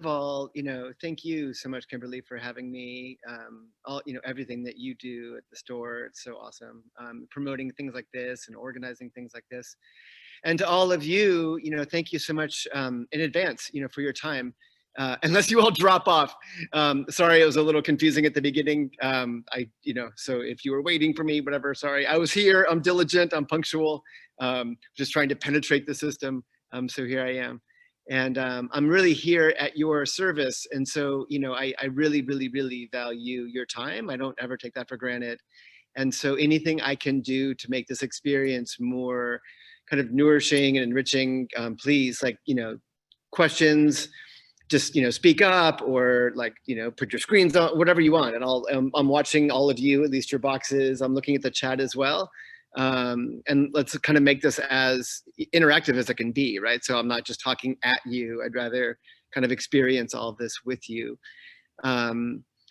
all, thank you so much, Kimberly, for having me. Everything that you do at the store, it's so awesome. Promoting things like this and organizing things like this. And to all of you, thank you so much in advance, for your time. Unless you all drop off. Sorry, it was a little confusing at the beginning. So if you were waiting for me, whatever, sorry. I was here, I'm diligent, I'm punctual, just trying to penetrate the system. So here I am. And I'm really here at your service. And so, I really, really, really value your time. I don't ever take that for granted. And so anything I can do to make this experience more kind of nourishing and enriching, please, questions, just, speak up, or put your screens on, whatever you want. And I'm watching all of you, at least your boxes. I'm looking at the chat as well. And let's kind of make this as interactive as it can be, right? So I'm not just talking at you. I'd rather kind of experience all of this with you.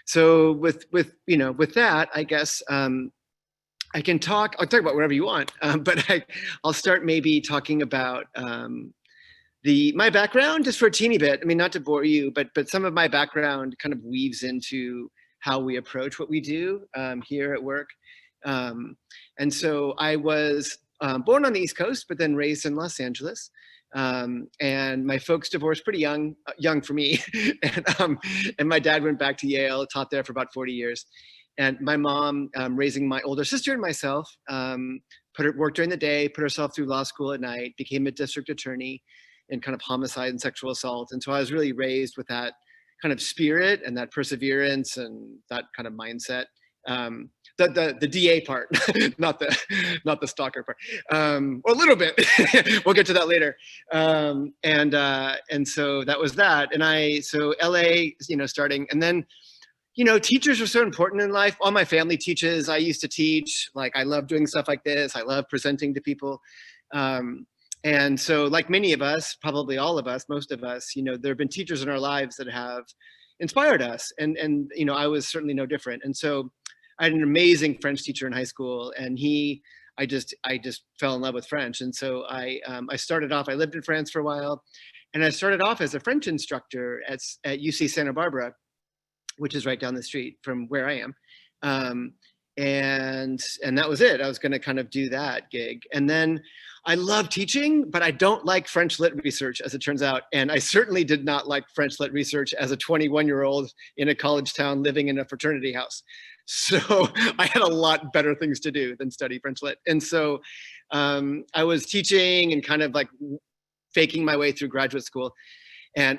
So with that, I guess I'll talk about whatever you want, but I'll start maybe talking about my background just for a teeny bit. I mean, not to bore you, but some of my background kind of weaves into how we approach what we do here at work. And so I was born on the East Coast, but then raised in Los Angeles. And my folks divorced pretty young for me. And my dad went back to Yale, taught there for about 40 years. And my mom, raising my older sister and myself, worked during the day, put herself through law school at night, became a district attorney in kind of homicide and sexual assault. And so I was really raised with that kind of spirit and that perseverance and that kind of mindset. The DA part, not the stalker part, or a little bit. We'll get to that later. And so that was that. And so LA, starting, and then, teachers are so important in life. All my family teaches. I used to teach. I love doing stuff like this. I love presenting to people. And so, like many of us, probably all of us, most of us, there have been teachers in our lives that have inspired us. And I was certainly no different. And so I had an amazing French teacher in high school, and I just fell in love with French. And so I started off, I lived in France for a while, and I started off as a French instructor at UC Santa Barbara, which is right down the street from where I am. And that was it. I was going to kind of do that gig. And then I love teaching, but I don't like French lit research, as it turns out. And I certainly did not like French lit research as a 21-year-old in a college town living in a fraternity house. So I had a lot better things to do than study French lit. And so I was teaching and kind of faking my way through graduate school. And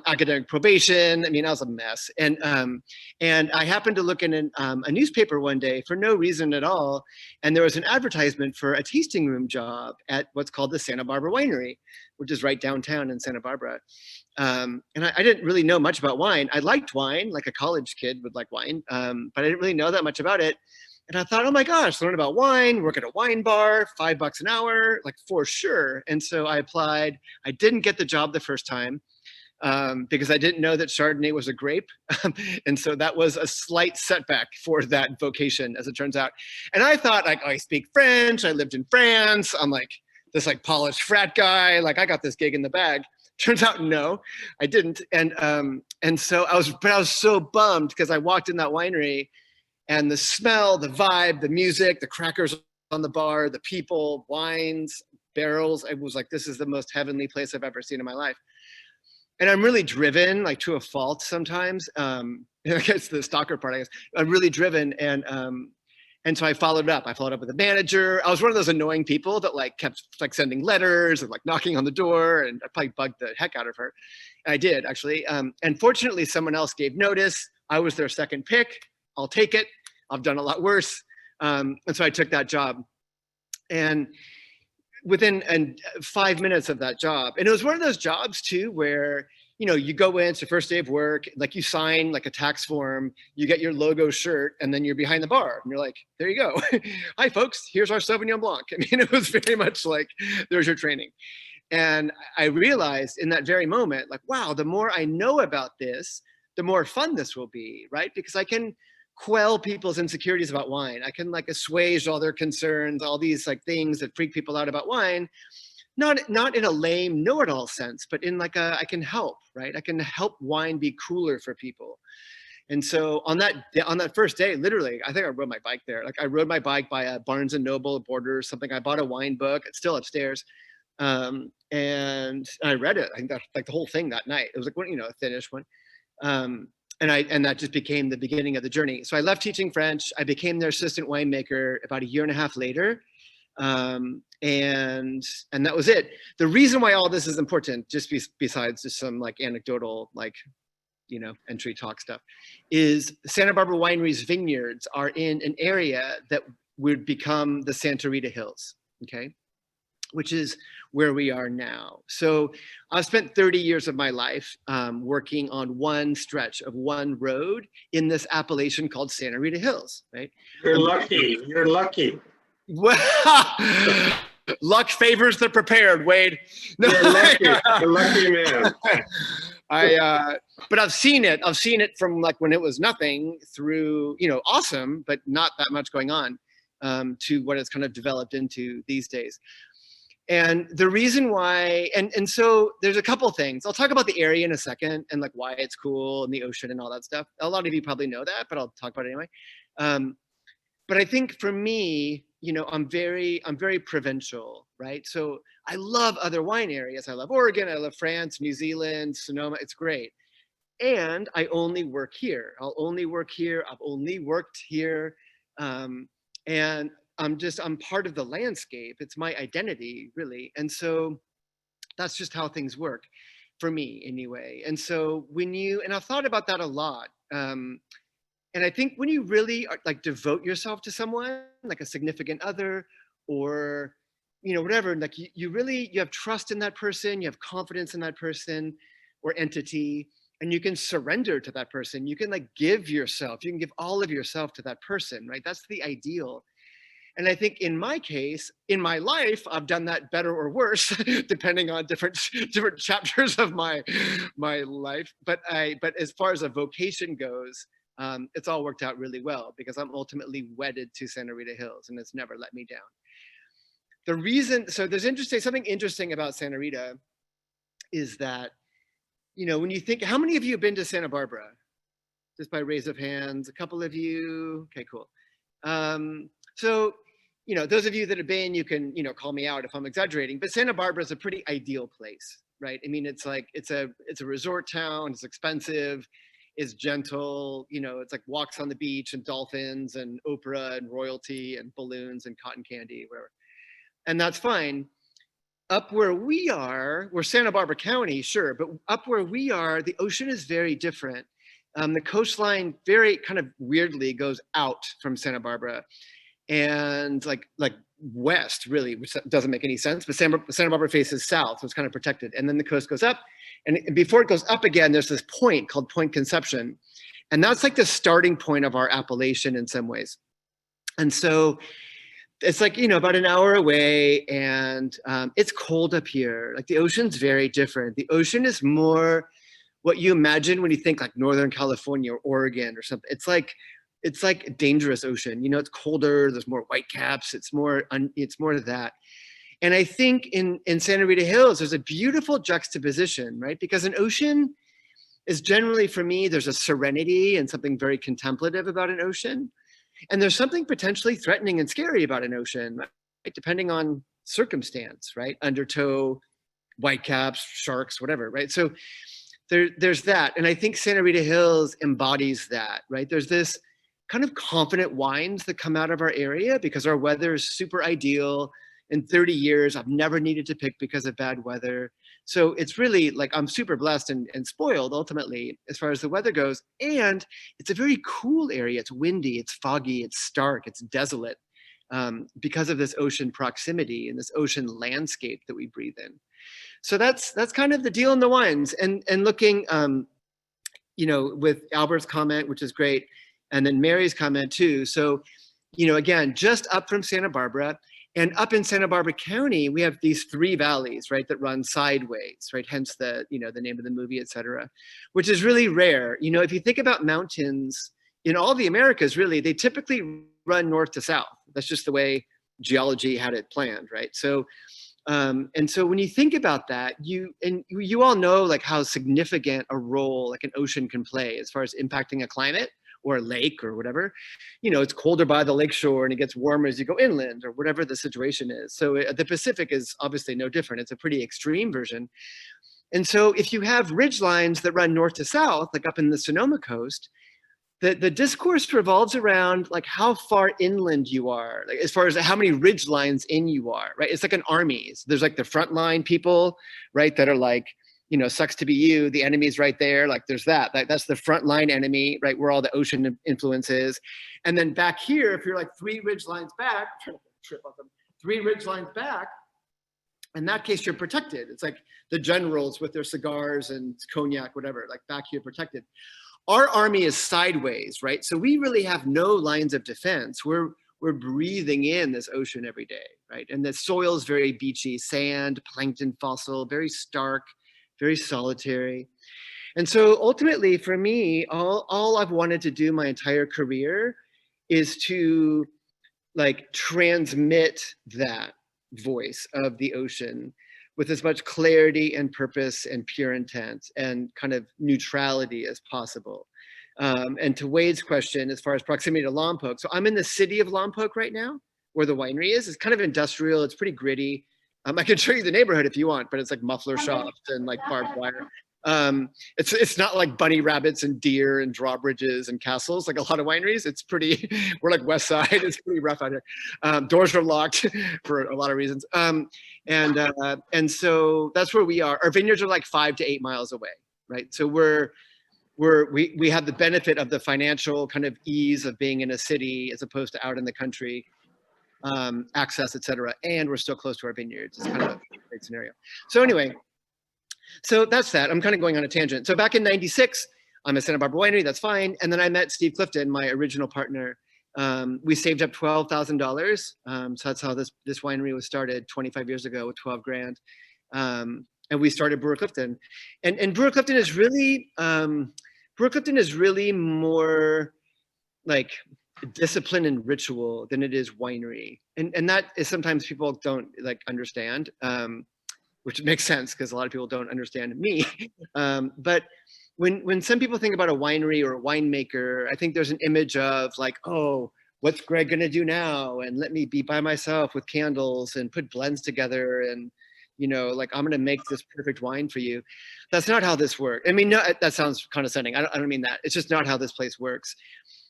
academic probation. I mean, I was a mess. And I happened to look in a newspaper one day for no reason at all. And there was an advertisement for a tasting room job at what's called the Santa Barbara Winery, which is right downtown in Santa Barbara. And I didn't really know much about wine. I liked wine, like a college kid would like wine, but I didn't really know that much about it. And I thought, oh my gosh, learn about wine, work at a wine bar, $5 an hour, for sure. And so I applied. I didn't get the job the first time because I didn't know that Chardonnay was a grape. And so that was a slight setback for that vocation, as it turns out. And I thought, I speak French, I lived in France, I'm this polished frat guy, I got this gig in the bag. Turns out, no, I didn't. And so I was so bummed because I walked in that winery, and the smell, the vibe, the music, the crackers on the bar, the people, wines, barrels, I was this is the most heavenly place I've ever seen in my life. And I'm really driven, to a fault sometimes. I guess the stalker part, I guess. I'm really driven. And so I followed up. I followed up with the manager. I was one of those annoying people that kept sending letters and knocking on the door, and I probably bugged the heck out of her. And I did, actually. And fortunately, someone else gave notice. I was their second pick. I'll take it. I've done a lot worse. And so I took that job. And within 5 minutes of that job, and it was one of those jobs too, where, you go in, it's your first day of work, you sign a tax form, you get your logo shirt, and then you're behind the bar. And you're there you go. Hi folks, here's our Sauvignon Blanc. I mean, it was very much there's your training. And I realized in that very moment, wow, the more I know about this, the more fun this will be, right? Because I can quell people's insecurities about wine. I can assuage all their concerns, all these things that freak people out about wine. not in a lame know-it-all sense, but in like I can help, right? I can help wine be cooler for people. And so on that first day, literally, I think I rode my bike there. Like I rode my bike by a Barnes and Noble, Borders, something. I bought a wine book. It's still upstairs. And I read it. I think that like the whole thing that night. It was like one, a thinnish one. And that just became the beginning of the journey. So I left teaching French. I became their assistant winemaker about a year and a half later. And that was it. The reason why all this is important, just besides just some like anecdotal, like, entry talk stuff, is Santa Barbara Winery's vineyards are in an area that would become the Santa Rita Hills, okay? Which is where we are now. So I've spent 30 years of my life working on one stretch of one road in this appellation called Santa Rita Hills, right? You're lucky, you're lucky. Well, luck favors the prepared, Wade. No, you're lucky, a lucky man. But I've seen it from like when it was nothing through, awesome, but not that much going on, to what it's kind of developed into these days. And the reason why, and so there's a couple things. I'll talk about the area in a second and like why it's cool and the ocean and all that stuff. A lot of you probably know that, but I'll talk about it anyway. But I think for me, I'm very provincial, right? So I love other wine areas. I love Oregon, I love France, New Zealand, Sonoma, it's great. And I only work here. I'll only work here. I've only worked here. And I'm part of the landscape. It's my identity, really. And so that's just how things work for me anyway. And so and I've thought about that a lot. And I think when you really like devote yourself to someone, like a significant other or, whatever, like you have trust in that person, you have confidence in that person or entity, and you can surrender to that person. You can like give yourself, you can give all of yourself to that person, right? That's the ideal. And I think in my case, in my life, I've done that better or worse, depending on different chapters of my life. But as far as a vocation goes, it's all worked out really well because I'm ultimately wedded to Santa Rita Hills and it's never let me down. So there's something interesting about Santa Rita is that, when you think, how many of you have been to Santa Barbara? Just by raise of hands, a couple of you. Okay, cool. So, those of you that have been, you can, call me out if I'm exaggerating, but Santa Barbara is a pretty ideal place, right? I mean, it's like, it's a resort town, it's expensive, it's gentle, it's like walks on the beach and dolphins and Oprah and royalty and balloons and cotton candy, whatever. And that's fine. Up where we are, we're Santa Barbara County, sure, but up where we are, the ocean is very different. The coastline very kind of weirdly goes out from Santa Barbara and like west, really, which doesn't make any sense, but Santa Barbara faces south, so it's kind of protected. And then the coast goes up, and before it goes up again, there's this point called Point Conception. And that's like the starting point of our appellation in some ways. And so it's like, about an hour away, and it's cold up here. Like the ocean's very different. The ocean is more what you imagine when you think like Northern California or Oregon or something. It's like a dangerous ocean. It's colder. There's more whitecaps. It's more of that. And I think in Santa Rita Hills, there's a beautiful juxtaposition, right? Because an ocean is generally, for me, there's a serenity and something very contemplative about an ocean. And there's something potentially threatening and scary about an ocean, right? Depending on circumstance, right? Undertow, whitecaps, sharks, whatever, right? So there's that. And I think Santa Rita Hills embodies that, right? There's this kind of confident wines that come out of our area because our weather is super ideal. In 30 years, I've never needed to pick because of bad weather. So it's really like I'm super blessed and spoiled ultimately as far as the weather goes. And it's a very cool area. It's windy, it's foggy, it's stark, it's desolate because of this ocean proximity and this ocean landscape that we breathe in. So that's kind of the deal in the wines. And looking, with Albert's comment, which is great, and then Mary's comment too. So, again, just up from Santa Barbara. And up in Santa Barbara County, we have these three valleys, right, that run sideways, right? Hence the name of the movie, et cetera, which is really rare. If you think about mountains in all the Americas, really, they typically run north to south. That's just the way geology had it planned, right? So And so when you think about that, you all know like how significant a role like an ocean can play as far as impacting a climate or a lake or whatever. You know, it's colder by the lakeshore and it gets warmer as you go inland or whatever the situation is. So the Pacific is obviously no different. It's a pretty extreme version. And so if you have ridge lines that run north to south, like up in the Sonoma coast, the discourse revolves around like how far inland you are, like as far as how many ridge lines in you are, right? It's like an army. So there's like the frontline people, right, that are like, you know, sucks to be you, the enemy's right there, like there's that. That's the frontline enemy, right, where all the ocean influence is. And then back here, if you're like 3 ridge lines back, I'm trying to trip up them, 3 ridge lines back, in that case, you're protected. It's like the generals with their cigars and cognac, whatever, like back here protected. Our army is sideways, right? So we really have no lines of defense. We're breathing in this ocean every day, right? And the soil is very beachy, sand, plankton fossil, very stark, very solitary. And so ultimately for me, all I've wanted to do my entire career is to like transmit that voice of the ocean with as much clarity and purpose and pure intent and kind of neutrality as possible. And to Wade's question, as far as proximity to Lompoc, so I'm in the city of Lompoc right now, where the winery is. It's kind of industrial, it's pretty gritty. I can show you the neighborhood if you want, but it's like muffler shops and like barbed wire. It's not like bunny rabbits and deer and drawbridges and castles like a lot of wineries. It's pretty, we're like West Side, it's pretty rough out here. Doors are locked for a lot of reasons. And so that's where we are. Our vineyards are like 5 to 8 miles away, right? So we have the benefit of the financial kind of ease of being in a city as opposed to out in the country, access, et cetera. And we're still close to our vineyards. It's kind of a great scenario. So anyway, so that's that. I'm kind of going on a tangent. So back in '96, I'm at Santa Barbara Winery, that's fine. And then I met Steve Clifton, my original partner. We saved up $12,000. So that's how this winery was started 25 years ago with 12 grand. And we started Brewer-Clifton. And Brewer-Clifton is really more like discipline and ritual than it is winery. And that is sometimes people don't like understand. Which makes sense because a lot of people don't understand me. But when some people think about a winery or a winemaker, I think there's an image of like, oh, what's Greg gonna do now? And let me be by myself with candles and put blends together and, you know, like I'm gonna make this perfect wine for you. That's not how this works. I mean, no, that sounds condescending. I don't mean that. It's just not how this place works.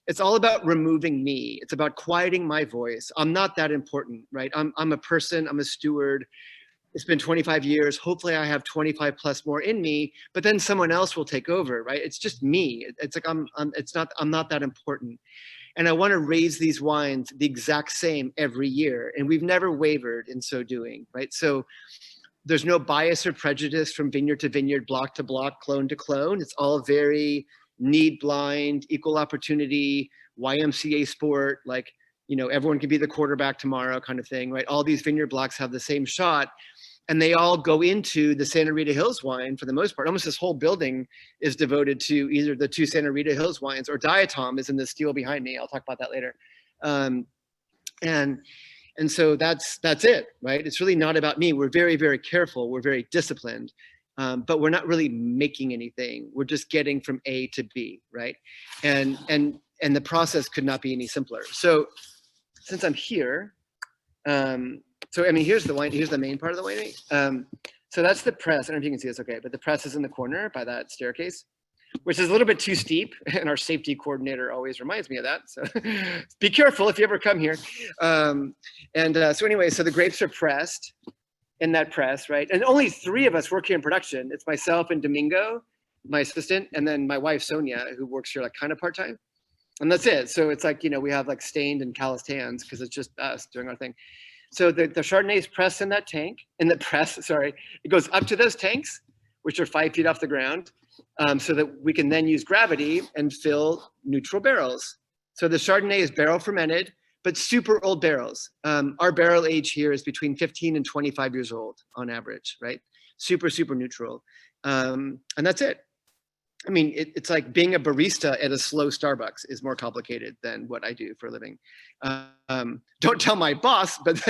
It's all about removing me. It's about quieting my voice. I'm not that important, right? I'm a person, I'm a steward. It's been 25 years. Hopefully I have 25 plus more in me, but then someone else will take over, right? It's just me. It's like, I'm not that important. And I want to raise these wines the exact same every year. And we've never wavered in so doing, right? So there's no bias or prejudice from vineyard to vineyard, block to block, clone to clone. It's all very need blind, equal opportunity, YMCA sport, like, you know, everyone can be the quarterback tomorrow kind of thing, right? All these vineyard blocks have the same shot. And they all go into the Santa Rita Hills wine for the most part. Almost this whole building is devoted to either the 2 Santa Rita Hills wines or Diatom is in the steel behind me. I'll talk about that later. And so that's it, right? It's really not about me. We're very, very careful. We're very disciplined, but we're not really making anything. We're just getting from A to B, right? And the process could not be any simpler. So since I'm here, so, I mean, here's the wine, here's the main part of the winery. So that's the press. I don't know if you can see this okay, but the press is in the corner by that staircase, which is a little bit too steep. And our safety coordinator always reminds me of that. So be careful if you ever come here. So anyway, so the grapes are pressed in that press, right? And only 3 of us work here in production. It's myself and Domingo, my assistant, and then my wife, Sonia, who works here like kind of part-time. And that's it. So it's like, you know, we have like stained and calloused hands because it's just us doing our thing. So the Chardonnay is pressed in that tank, in the press, sorry, it goes up to those tanks, which are 5 feet off the ground, so that we can then use gravity and fill neutral barrels. So the Chardonnay is barrel fermented, but super old barrels. Our barrel age here is between 15 and 25 years old on average, right? Super, super neutral. And that's it. I mean, it's like being a barista at a slow Starbucks is more complicated than what I do for a living. Don't tell my boss, but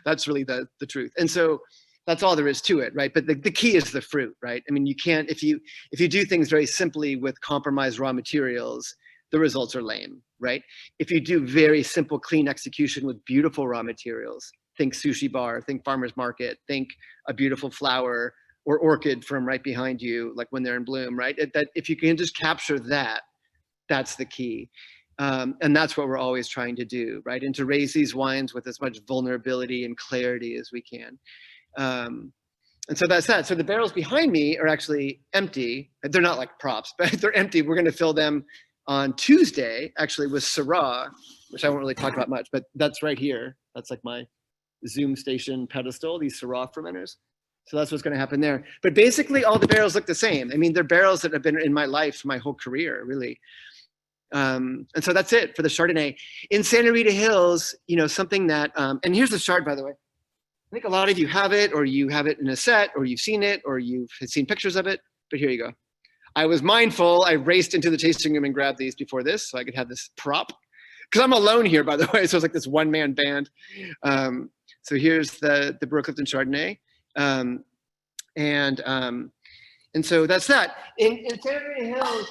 that's really the truth. And so that's all there is to it, right? But the key is the fruit, right? I mean, you can't, if you do things very simply with compromised raw materials, the results are lame, right? If you do very simple, clean execution with beautiful raw materials, think sushi bar, think farmer's market, think a beautiful flower or orchid from right behind you, like when they're in bloom, right? That if you can just capture that, that's the key. And that's what we're always trying to do, right? And to raise these wines with as much vulnerability and clarity as we can. And so that's that. So the barrels behind me are actually empty. They're not like props, but they're empty. We're going to fill them on Tuesday, actually, with Syrah, which I won't really talk about much, but that's right here. That's like my Zoom station pedestal, these Syrah fermenters. So that's what's going to happen there. But basically, all the barrels look the same. I mean, they're barrels that have been in my life for my whole career, really. And so that's it for the Chardonnay. In Santa Rita Hills, you know, something that, and here's the Chard, by the way. I think a lot of you have it, or you have it in a set, or you've seen it, or you've seen pictures of it, but here you go. I was mindful. I raced into the tasting room and grabbed these before this so I could have this prop. Because I'm alone here, by the way, so it's like this one-man band. So here's the Brewer-Clifton Chardonnay. And so that's that. In Santa Rita Hills,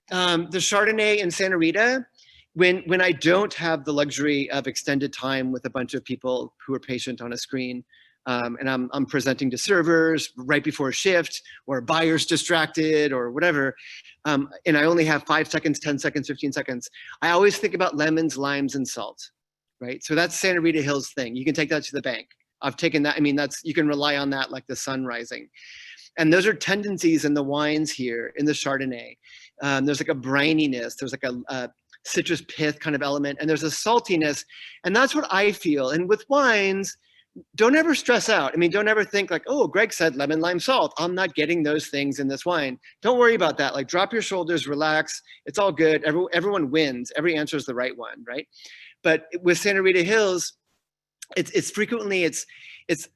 the Chardonnay in Santa Rita, when I don't have the luxury of extended time with a bunch of people who are patient on a screen, and I'm presenting to servers right before a shift, or buyers distracted or whatever, and I only have 5 seconds, 10 seconds, 15 seconds, I always think about lemons, limes, and salt, right? So that's Santa Rita Hills thing. You can take that to the bank. I've taken that. I mean, you can rely on that like the sun rising. And those are tendencies in the wines here, in the Chardonnay. There's like a brininess, there's like a citrus pith kind of element, and there's a saltiness. And that's what I feel. And with wines, don't ever stress out. I mean, don't ever think like, oh, Greg said lemon, lime, salt. I'm not getting those things in this wine. Don't worry about that. Like, drop your shoulders, relax. It's all good. Everyone wins. Every answer is the right one, right? But with Santa Rita Hills, it's frequently, it's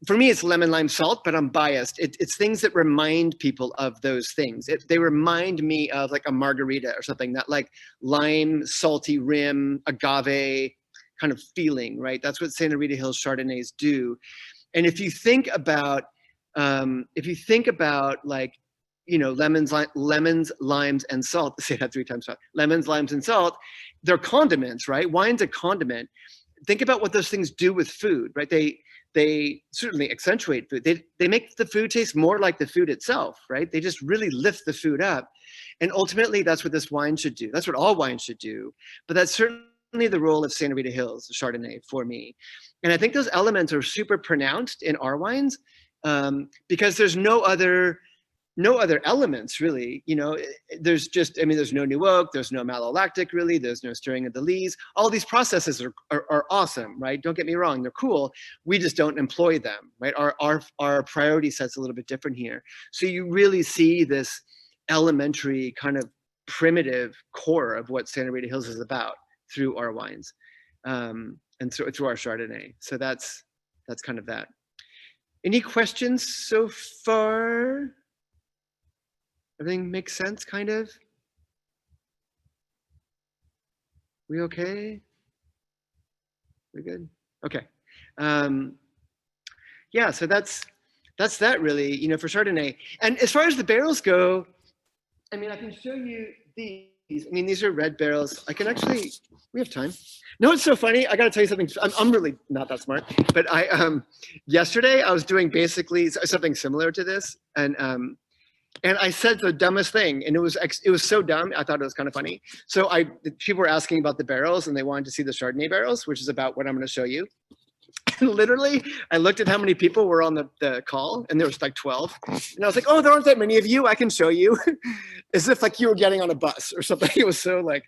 for me, it's lemon, lime, salt, but I'm biased. It's things that remind people of those things. They remind me of like a margarita or something, that like lime, salty rim, agave kind of feeling, right? That's what Santa Rita Hills Chardonnays do. And if you think about like, you know, lemons, limes, and salt, say that 3 times fast. Lemons, limes, and salt, they're condiments, right? Wine's a condiment. Think about what those things do with food, right? They certainly accentuate food. They make the food taste more like the food itself, right? They just really lift the food up. And ultimately, that's what this wine should do. That's what all wines should do. But that's certainly the role of Santa Rita Hills, the Chardonnay, for me. And I think those elements are super pronounced in our wines because there's no other elements really, you know. There's just, I mean, there's no new oak, there's no malolactic really, there's no stirring of the lees. All these processes are awesome, right? Don't get me wrong, they're cool. We just don't employ them, right? Our priority set's a little bit different here. So you really see this elementary kind of primitive core of what Santa Rita Hills is about through our wines, and through our Chardonnay. So that's kind of that. Any questions so far? Everything makes sense, kind of? We okay? We good? Okay. Yeah, so that's that really, you know, for Chardonnay. And as far as the barrels go, I mean, I can show you these. I mean, these are red barrels. I can actually, we have time. No, it's so funny. I got to tell you something. I'm really not that smart, but yesterday I was doing basically something similar to this, and I said the dumbest thing, and it was so dumb. I thought it was kind of funny. So people were asking about the barrels, and they wanted to see the Chardonnay barrels, which is about what I'm going to show you. And literally, I looked at how many people were on the call, and there was like 12. And I was like, oh, there aren't that many of you. I can show you. As if like you were getting on a bus or something. It was so like,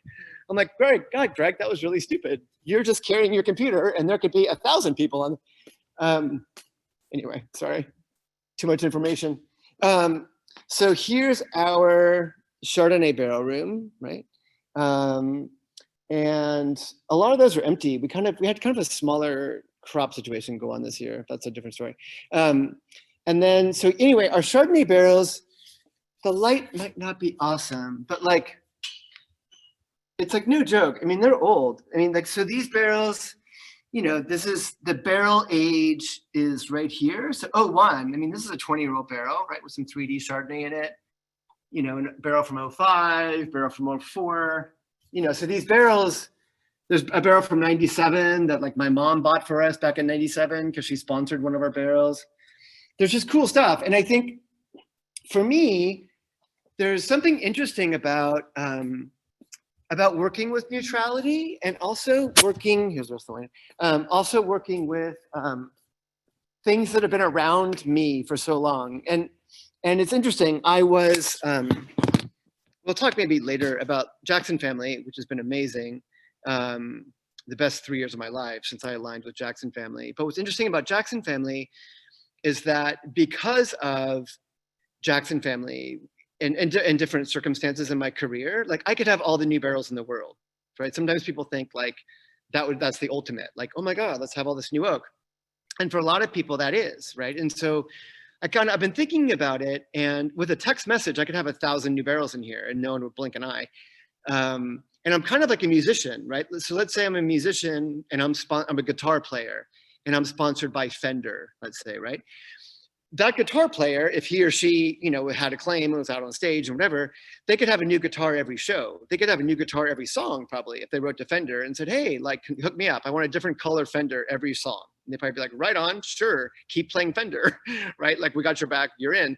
I'm like, Greg, that was really stupid. You're just carrying your computer, and there could be 1,000 people on. Anyway, sorry. Too much information. So here's our Chardonnay barrel room, right? And a lot of those are empty. We had kind of a smaller crop situation go on this year. That's a different story. And then, so anyway, our Chardonnay barrels the light might not be awesome, but like, it's like no joke. I mean, they're old. I mean, like, so these barrels, you know, this is the barrel age is right here. So 01, I mean, this is a 20-year-old barrel, right? With some 3D Chardonnay in it, you know, and a barrel from 05, barrel from 04, you know, so these barrels, there's a barrel from 97 that like my mom bought for us back in 97 because she sponsored one of our barrels. There's just cool stuff. And I think for me, there's something interesting about working with neutrality and also working, here's the rest of the line, also working with things that have been around me for so long. And it's interesting, I was, we'll talk maybe later about Jackson Family, which has been amazing. The best 3 years of my life since I aligned with Jackson Family. But what's interesting about Jackson Family is that because of Jackson Family and different circumstances in my career, like I could have all the new barrels in the world, right? Sometimes people think like that's the ultimate, like, oh my God, let's have all this new oak. And for a lot of people that is, right? And so I've been thinking about it, and with a text message, I could have 1,000 new barrels in here and no one would blink an eye. And I'm kind of like a musician, right? So let's say I'm a musician and I'm a guitar player and I'm sponsored by Fender, let's say, right? That guitar player, if he or she, you know, had a claim and was out on stage or whatever, they could have a new guitar every show. They could have a new guitar every song, probably, if they wrote to Fender and said, hey, like, hook me up. I want a different color Fender every song. And they'd probably be like, right on, sure, keep playing Fender, right? Like, we got your back, you're in.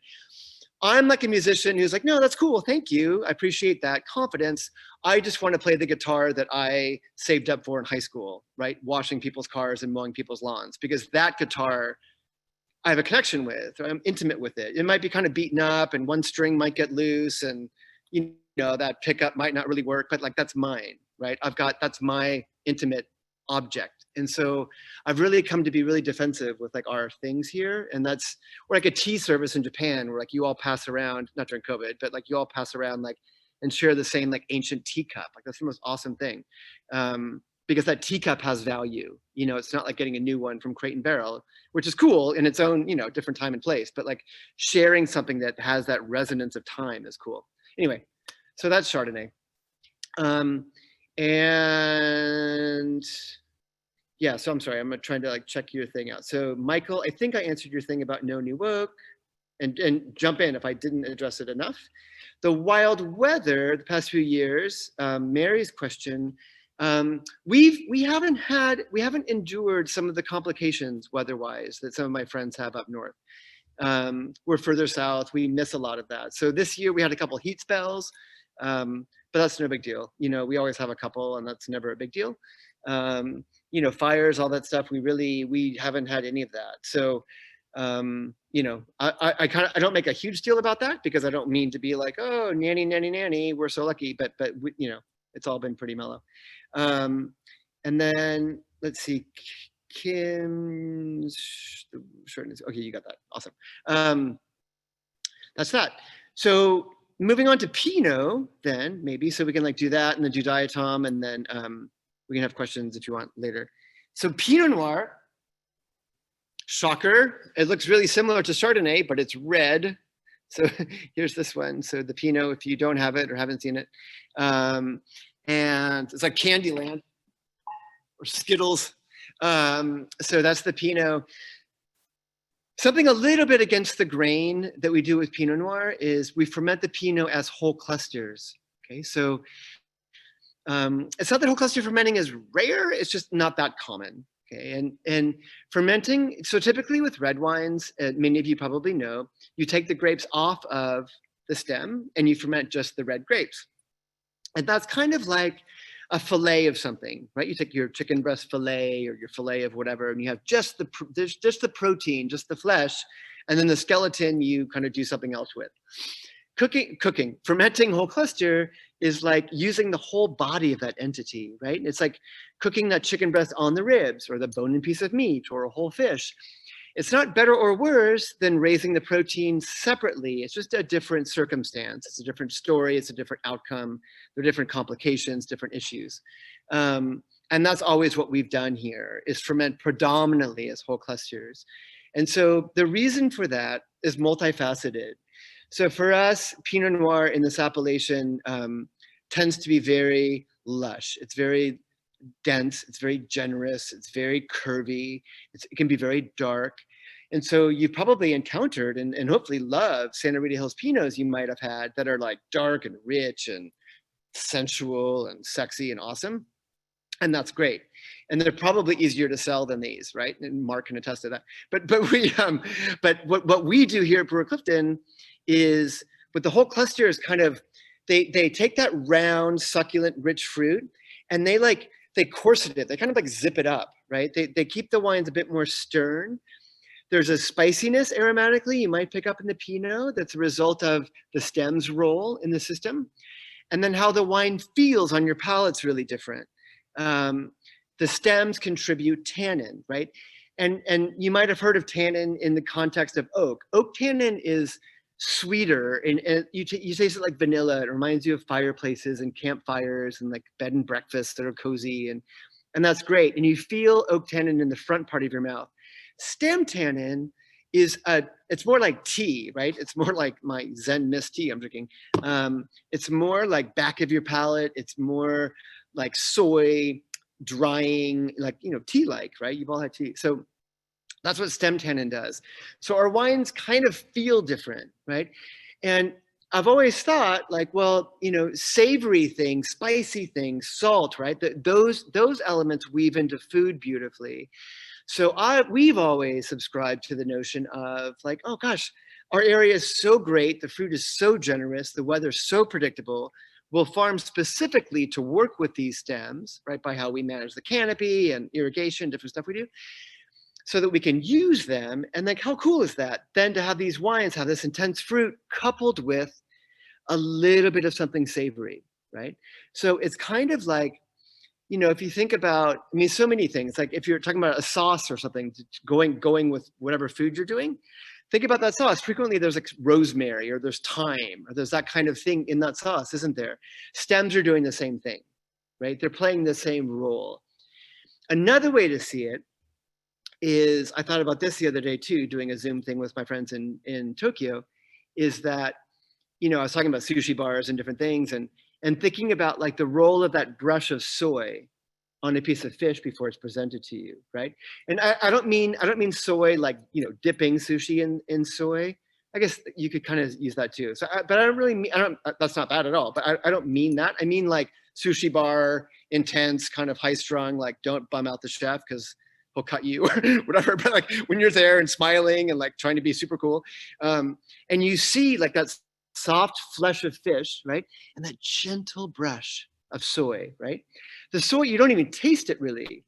I'm like a musician who's like, no, that's cool. Thank you. I appreciate that confidence. I just want to play the guitar that I saved up for in high school, right? Washing people's cars and mowing people's lawns, because that guitar I have a connection with, or I'm intimate with it. It might be kind of beaten up and one string might get loose and, you know, that pickup might not really work, but like, that's mine, right? That's my intimate object. And so I've really come to be really defensive with like our things here. And we're like a tea service in Japan where like you all pass around, not during COVID, but like you all pass around like and share the same like ancient teacup. Like that's the most awesome thing. Because that teacup has value. You know, it's not like getting a new one from Crate and Barrel, which is cool in its own, you know, different time and place, but like sharing something that has that resonance of time is cool. Anyway, so that's Chardonnay. And yeah, so I'm sorry, I'm trying to like check your thing out. So Michael, I think I answered your thing about no new oak, and jump in if I didn't address it enough. The wild weather the past few years, Mary's question, we haven't endured some of the complications weather-wise that some of my friends have up north. We're further south, we miss a lot of that. So this year we had a couple heat spells, but that's no big deal. You know, we always have a couple and that's never a big deal. You know, fires, all that stuff, we haven't had any of that. So, you know, I don't make a huge deal about that because I don't mean to be like, oh, nanny, nanny, nanny, we're so lucky, but you know, it's all been pretty mellow. And then let's see, Kim's shortness. Okay, you got that. Awesome. That's that. So moving on to Pinot, then maybe, so we can like do that and then do Diatom, and then we can have questions if you want later. So Pinot Noir, shocker, it looks really similar to Chardonnay, but it's red. So here's this one. So the Pinot, if you don't have it or haven't seen it, and it's like Candyland or Skittles. So that's the Pinot. Something a little bit against the grain that we do with Pinot Noir is we ferment the Pinot as whole clusters. Okay, so it's not that whole cluster fermenting is rare, it's just not that common. Okay, and fermenting, so typically with red wines, many of you probably know, you take the grapes off of the stem and you ferment just the red grapes. And that's kind of like a fillet of something, right? You take your chicken breast fillet or your fillet of whatever, and you have just the protein, just the flesh, and then the skeleton you kind of do something else with. Fermenting whole cluster is like using the whole body of that entity, right? It's like cooking that chicken breast on the ribs or the bone and piece of meat or a whole fish. It's not better or worse than raising the protein separately. It's just a different circumstance. It's a different story. It's a different outcome. There are different complications, different issues. And that's always what we've done here, is ferment predominantly as whole clusters. And so the reason for that is multifaceted. So for us, Pinot Noir in this appellation tends to be very lush. It's very dense, it's very generous, it's very curvy, it can be very dark. And so you've probably encountered and hopefully love Santa Rita Hills Pinots you might have had that are like dark and rich and sensual and sexy and awesome. And that's great. And they're probably easier to sell than these, right? And Mark can attest to that. But what we do here at Brewer-Clifton is, with the whole cluster, is kind of, they take that round, succulent, rich fruit, and they corset it. They kind of like zip it up, right? They keep the wines a bit more stern. There's a spiciness aromatically you might pick up in the Pinot that's a result of the stem's role in the system. And then how the wine feels on your palate's really different. The stems contribute tannin, right? And you might have heard of tannin in the context of oak. Oak tannin is sweeter, and you taste it like vanilla. It reminds you of fireplaces and campfires and like bed and breakfasts that are cozy, and that's great. And you feel oak tannin in the front part of your mouth. Stem tannin is it's more like tea, right? It's more like my Zen mist tea I'm drinking. It's more like back of your palate. It's more like soy drying, like, you know, tea-like, right? You've all had tea. So that's what stem tannin does. So our wines kind of feel different, right? And I've always thought, like, well, you know, savory things, spicy things, salt, right? Those elements weave into food beautifully. So we've always subscribed to the notion of like, oh gosh, our area is so great, the fruit is so generous, the weather's so predictable. We'll farm specifically to work with these stems, right, by how we manage the canopy and irrigation, different stuff we do, so that we can use them. And like, how cool is that? Then to have these wines have this intense fruit coupled with a little bit of something savory, right? So it's kind of like, you know, if you think about, I mean, so many things, like if you're talking about a sauce or something, going with whatever food you're doing, think about that sauce. Frequently there's like rosemary or there's thyme or there's that kind of thing in that sauce, isn't there? Stems are doing the same thing, right? They're playing the same role. Another way to see it is, I thought about this the other day too, doing a Zoom thing with my friends in Tokyo, is that, you know, I was talking about sushi bars and different things, and thinking about like the role of that brush of soy on a piece of fish before it's presented to you, right? And I don't mean soy like, you know, dipping sushi in soy. I guess you could kind of use that too. So, but I don't really mean, that's not bad at all, but I don't mean that. I mean like sushi bar, intense, kind of high strung, like don't bum out the chef because he'll cut you or whatever. But like when you're there and smiling and like trying to be super cool, and you see like that soft flesh of fish, right? And that gentle brush of soy, right? The soy, you don't even taste it really,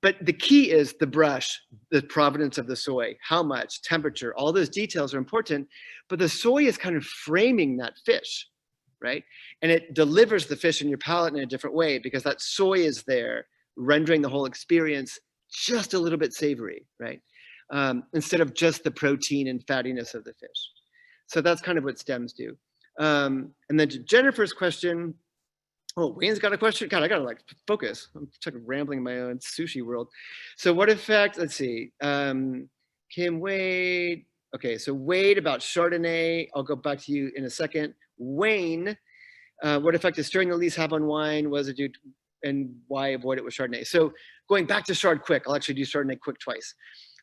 but the key is the brush, the provenance of the soy, how much, temperature, all those details are important, but the soy is kind of framing that fish, right? And it delivers the fish in your palate in a different way because that soy is there, rendering the whole experience just a little bit savory, right? Instead of just the protein and fattiness of the fish. So that's kind of what stems do. And then to Jennifer's question, oh, Wayne's got a question. God, I gotta like focus. I'm fucking rambling in my own sushi world. So what effect, let's see, Kim Wade. Okay, so Wade about Chardonnay. I'll go back to you in a second. Wayne, what effect does stirring the lees have on wine? What does it do and why avoid it with Chardonnay? So going back to Chard quick, I'll actually do Chardonnay quick twice.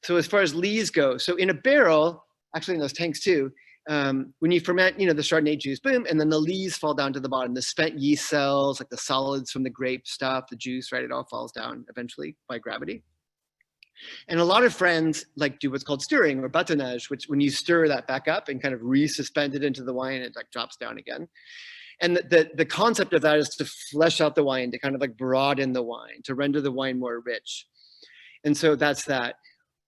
So as far as lees go, so in a barrel, actually in those tanks too, when you ferment, you know, the Chardonnay juice, boom, and then the lees fall down to the bottom. The spent yeast cells, like the solids from the grape stuff, the juice, right? It all falls down eventually by gravity. And a lot of friends like do what's called stirring or bâtonnage, which when you stir that back up and kind of resuspend it into the wine, it like drops down again. And the concept of that is to flesh out the wine, to kind of like broaden the wine, to render the wine more rich. And so that's that.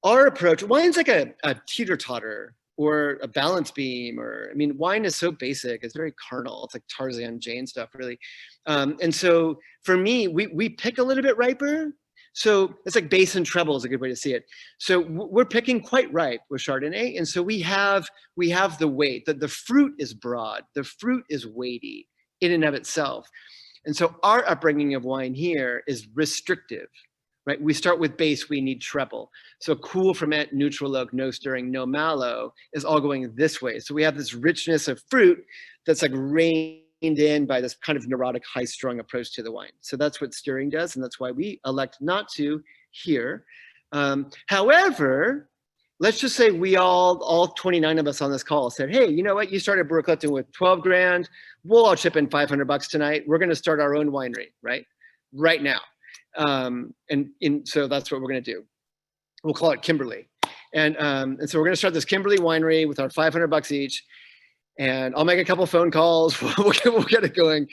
Our approach, wine's like a teeter-totter or a balance beam, or, I mean, wine is so basic, it's very carnal. It's like Tarzan Jane stuff, really. And so for me, we pick a little bit riper. So it's like bass and treble is a good way to see it. So we're picking quite ripe with Chardonnay. And so we have the weight, the fruit is broad, the fruit is weighty in and of itself. And so our upbringing of wine here is restrictive. right? We start with base, we need treble. So cool ferment, neutral oak, no stirring, no mallow is all going this way. So we have this richness of fruit that's like reined in by this kind of neurotic, high-strung approach to the wine. So that's what stirring does, and that's why we elect not to here. However, let's just say we all 29 of us on this call said, hey, you know what? You started Brewer-Clifton with 12 grand. We'll all chip in 500 bucks tonight. We're going to start our own winery, right now. So that's what we're going to do. We'll call it Kimberly. And so we're going to start this Kimberly winery with our 500 bucks each. And I'll make a couple phone calls. We'll get it going.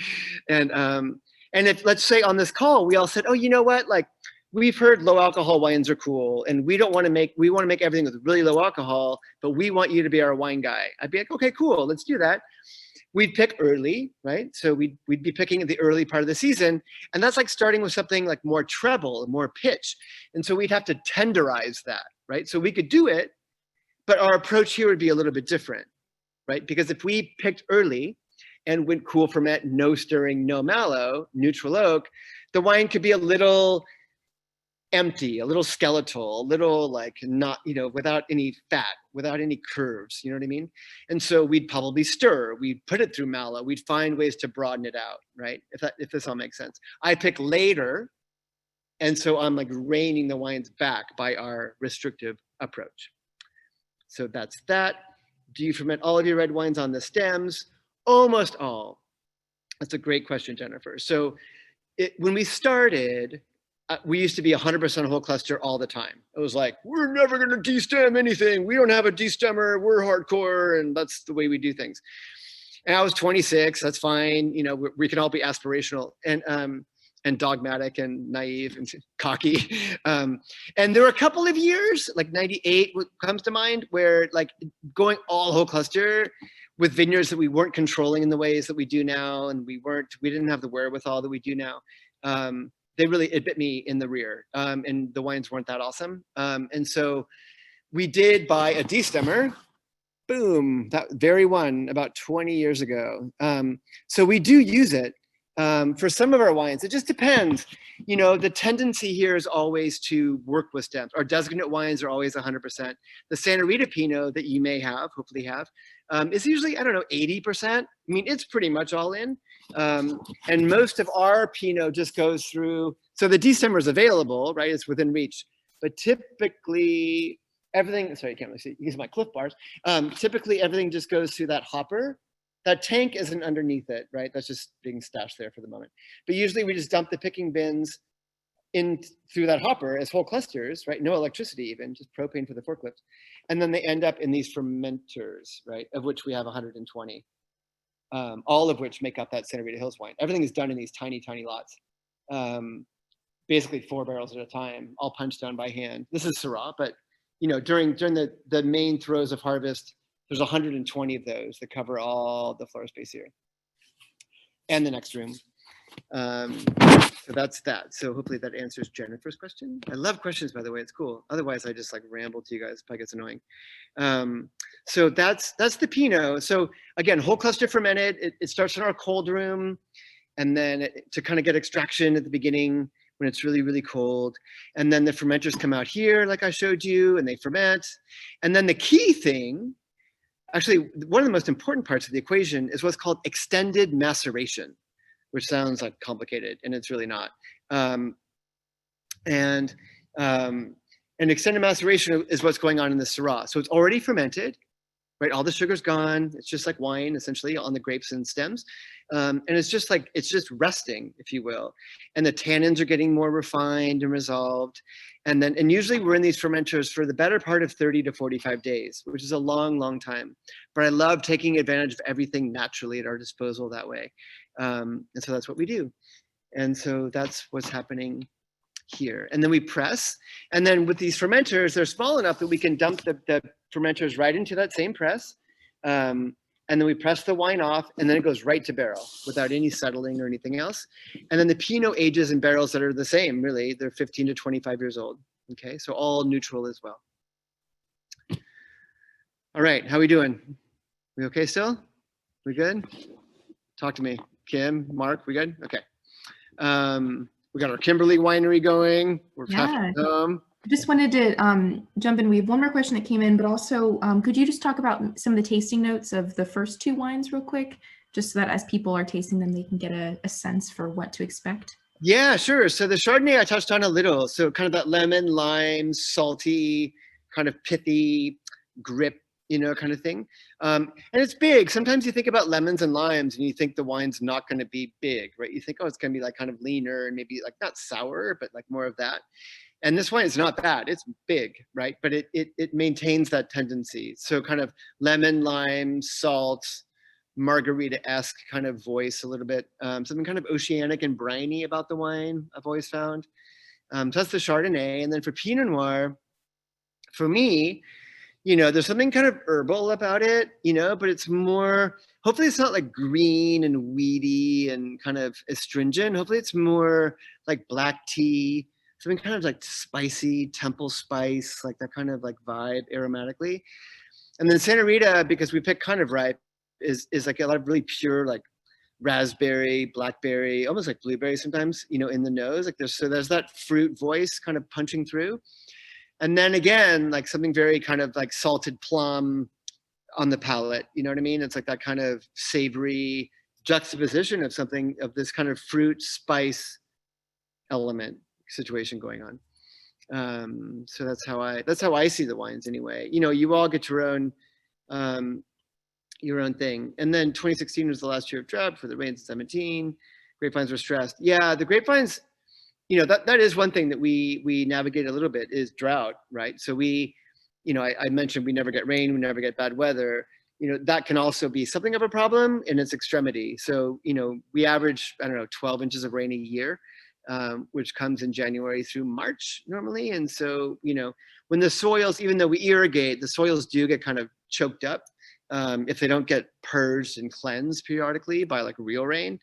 And if, let's say on this call, we all said, oh, you know what? Like, we've heard low alcohol wines are cool, and we want to make everything with really low alcohol, but we want you to be our wine guy. I'd be like, okay, cool, let's do that. We'd pick early, right? So we'd be picking at the early part of the season, and that's like starting with something like more treble, more pitch. And so we'd have to tenderize that, right? So we could do it, but our approach here would be a little bit different, right? Because if we picked early and went cool ferment, no stirring, no mallow, neutral oak, the wine could be a little empty, a little skeletal, a little like not, without any fat, without any curves, you know what I mean? And so we'd probably stir, we'd put it through mallow, we'd find ways to broaden it out, right? If this all makes sense. I pick later, and so I'm like reining the wines back by our restrictive approach. So that's that. Do you ferment all of your red wines on the stems? Almost all. That's a great question, Jennifer. So when we started, we used to be 100% whole cluster all the time. It was like, we're never going to destem anything. We don't have a destemmer. We're hardcore, and that's the way we do things. And I was 26. That's fine. We can all be aspirational and dogmatic and naive and cocky. And there were a couple of years, like 98 comes to mind, where like going all whole cluster with vineyards that we weren't controlling in the ways that we do now, and we didn't have the wherewithal that we do now. It bit me in the rear, and the wines weren't that awesome. And so we did buy a destemmer, boom, that very one about 20 years ago. So we do use it for some of our wines. It just depends. The tendency here is always to work with stems. Our designate wines are always 100%. The Santa Rita Pinot that you may have, hopefully have, is usually, 80%. I mean, it's pretty much all in. And most of our Pinot just goes through, so the destemmer is available, right? It's within reach, but typically everything, sorry, you can't really see, use my Cliff Bars. Typically everything just goes through that hopper. That tank isn't underneath it, right? That's just being stashed there for the moment. But usually we just dump the picking bins in through that hopper as whole clusters, right? No electricity even, just propane for the forklifts. And then they end up in these fermenters, right? Of which we have 120. All of which make up that Santa Rita Hills wine. Everything is done in these tiny, tiny lots. Basically 4 barrels at a time, all punched down by hand. This is Syrah, but during the main throes of harvest, there's 120 of those that cover all the floor space here. And the next room. So that's that. So hopefully that answers Jennifer's question. I love questions, by the way, it's cool. Otherwise I just like ramble to you guys, it probably gets annoying. So that's the Pinot. So again, whole cluster fermented, it starts in our cold room, and then to kind of get extraction at the beginning when it's really, really cold. And then the fermenters come out here, like I showed you, and they ferment. And then the key thing, actually, one of the most important parts of the equation is what's called extended maceration, which sounds like complicated, and it's really not. And extended maceration is what's going on in the Syrah. So it's already fermented, right? All the sugar's gone. It's just like wine, essentially, on the grapes and stems. And it's just resting, if you will. And the tannins are getting more refined and resolved. And usually we're in these fermenters for the better part of 30 to 45 days, which is a long, long time. But I love taking advantage of everything naturally at our disposal that way. And so that's what we do. And so that's what's happening here. And then we press. And then with these fermenters, they're small enough that we can dump the fermenters right into that same press. And then we press the wine off, and then it goes right to barrel without any settling or anything else. And then the Pinot ages in barrels that are the same, really. They're 15 to 25 years old. Okay, so all neutral as well. All right, how we doing? We okay still? We good? Talk to me. Kim, Mark, we good? Okay. We got our Kimberly winery going. We're Yeah. home. I just wanted to jump in. We have one more question that came in, but also could you just talk about some of the tasting notes of the first two wines real quick, just so that as people are tasting them, they can get a sense for what to expect? Yeah, sure. So the Chardonnay I touched on a little. So kind of that lemon, lime, salty, kind of pithy grip, you know, kind of thing. And it's big. Sometimes you think about lemons and limes and you think the wine's not going to be big, right? You think, oh, it's going to be like kind of leaner and maybe like not sour, but like more of that. And this wine is not bad. It's big, right? But it maintains that tendency. So kind of lemon, lime, salt, margarita-esque kind of voice a little bit. Something kind of oceanic and briny about the wine, I've always found. So that's the Chardonnay. And then for Pinot Noir, for me, you know, there's something kind of herbal about it, you know, but it's more, hopefully it's not like green and weedy and kind of astringent. Hopefully it's more like black tea, something kind of like spicy, temple spice, like that kind of like vibe aromatically. And then Santa Rita, because we pick kind of ripe, is like a lot of really pure, like raspberry, blackberry, almost like blueberry sometimes, you know, in the nose. Like there's that fruit voice kind of punching through. And then again, like something very kind of like salted plum on the palate, you know what I mean? It's like that kind of savory juxtaposition of something of this kind of fruit spice element situation going on. So that's how I see the wines anyway. You know, you all get your own thing. And then 2016 was the last year of drought for the rains in 17. Grapevines were stressed. Yeah, the grapevines, you know, that is one thing that we navigate a little bit is drought, right? So we, you know, I mentioned we never get rain, we never get bad weather. You know, that can also be something of a problem in its extremity. So, you know, we average, I don't know, 12 inches of rain a year, which comes in January through March normally. And so, you know, when the soils, even though we irrigate, the soils do get kind of choked up if they don't get purged and cleansed periodically by like real rain.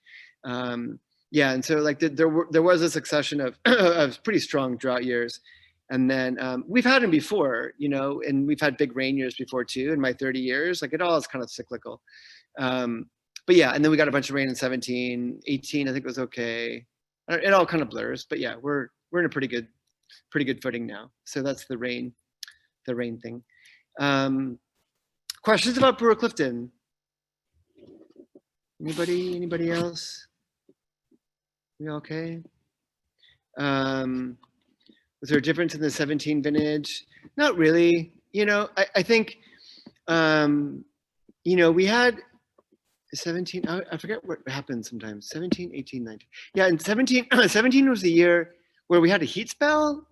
Yeah, and so like there was a succession of, of pretty strong drought years. And then we've had them before, you know, and we've had big rain years before too in my 30 years. Like it all is kind of cyclical. But yeah, and then we got a bunch of rain in 17, 18, I think was okay. It all kind of blurs, but yeah, we're in a pretty good footing now. So that's the rain thing. Questions about Brewer-Clifton? Anybody else? We okay? Was there a difference in the 17 vintage? Not really. You know, I think, you know, we had 17, I forget what happened sometimes, 17, 18, 19. Yeah, and 17 was the year where we had a heat spell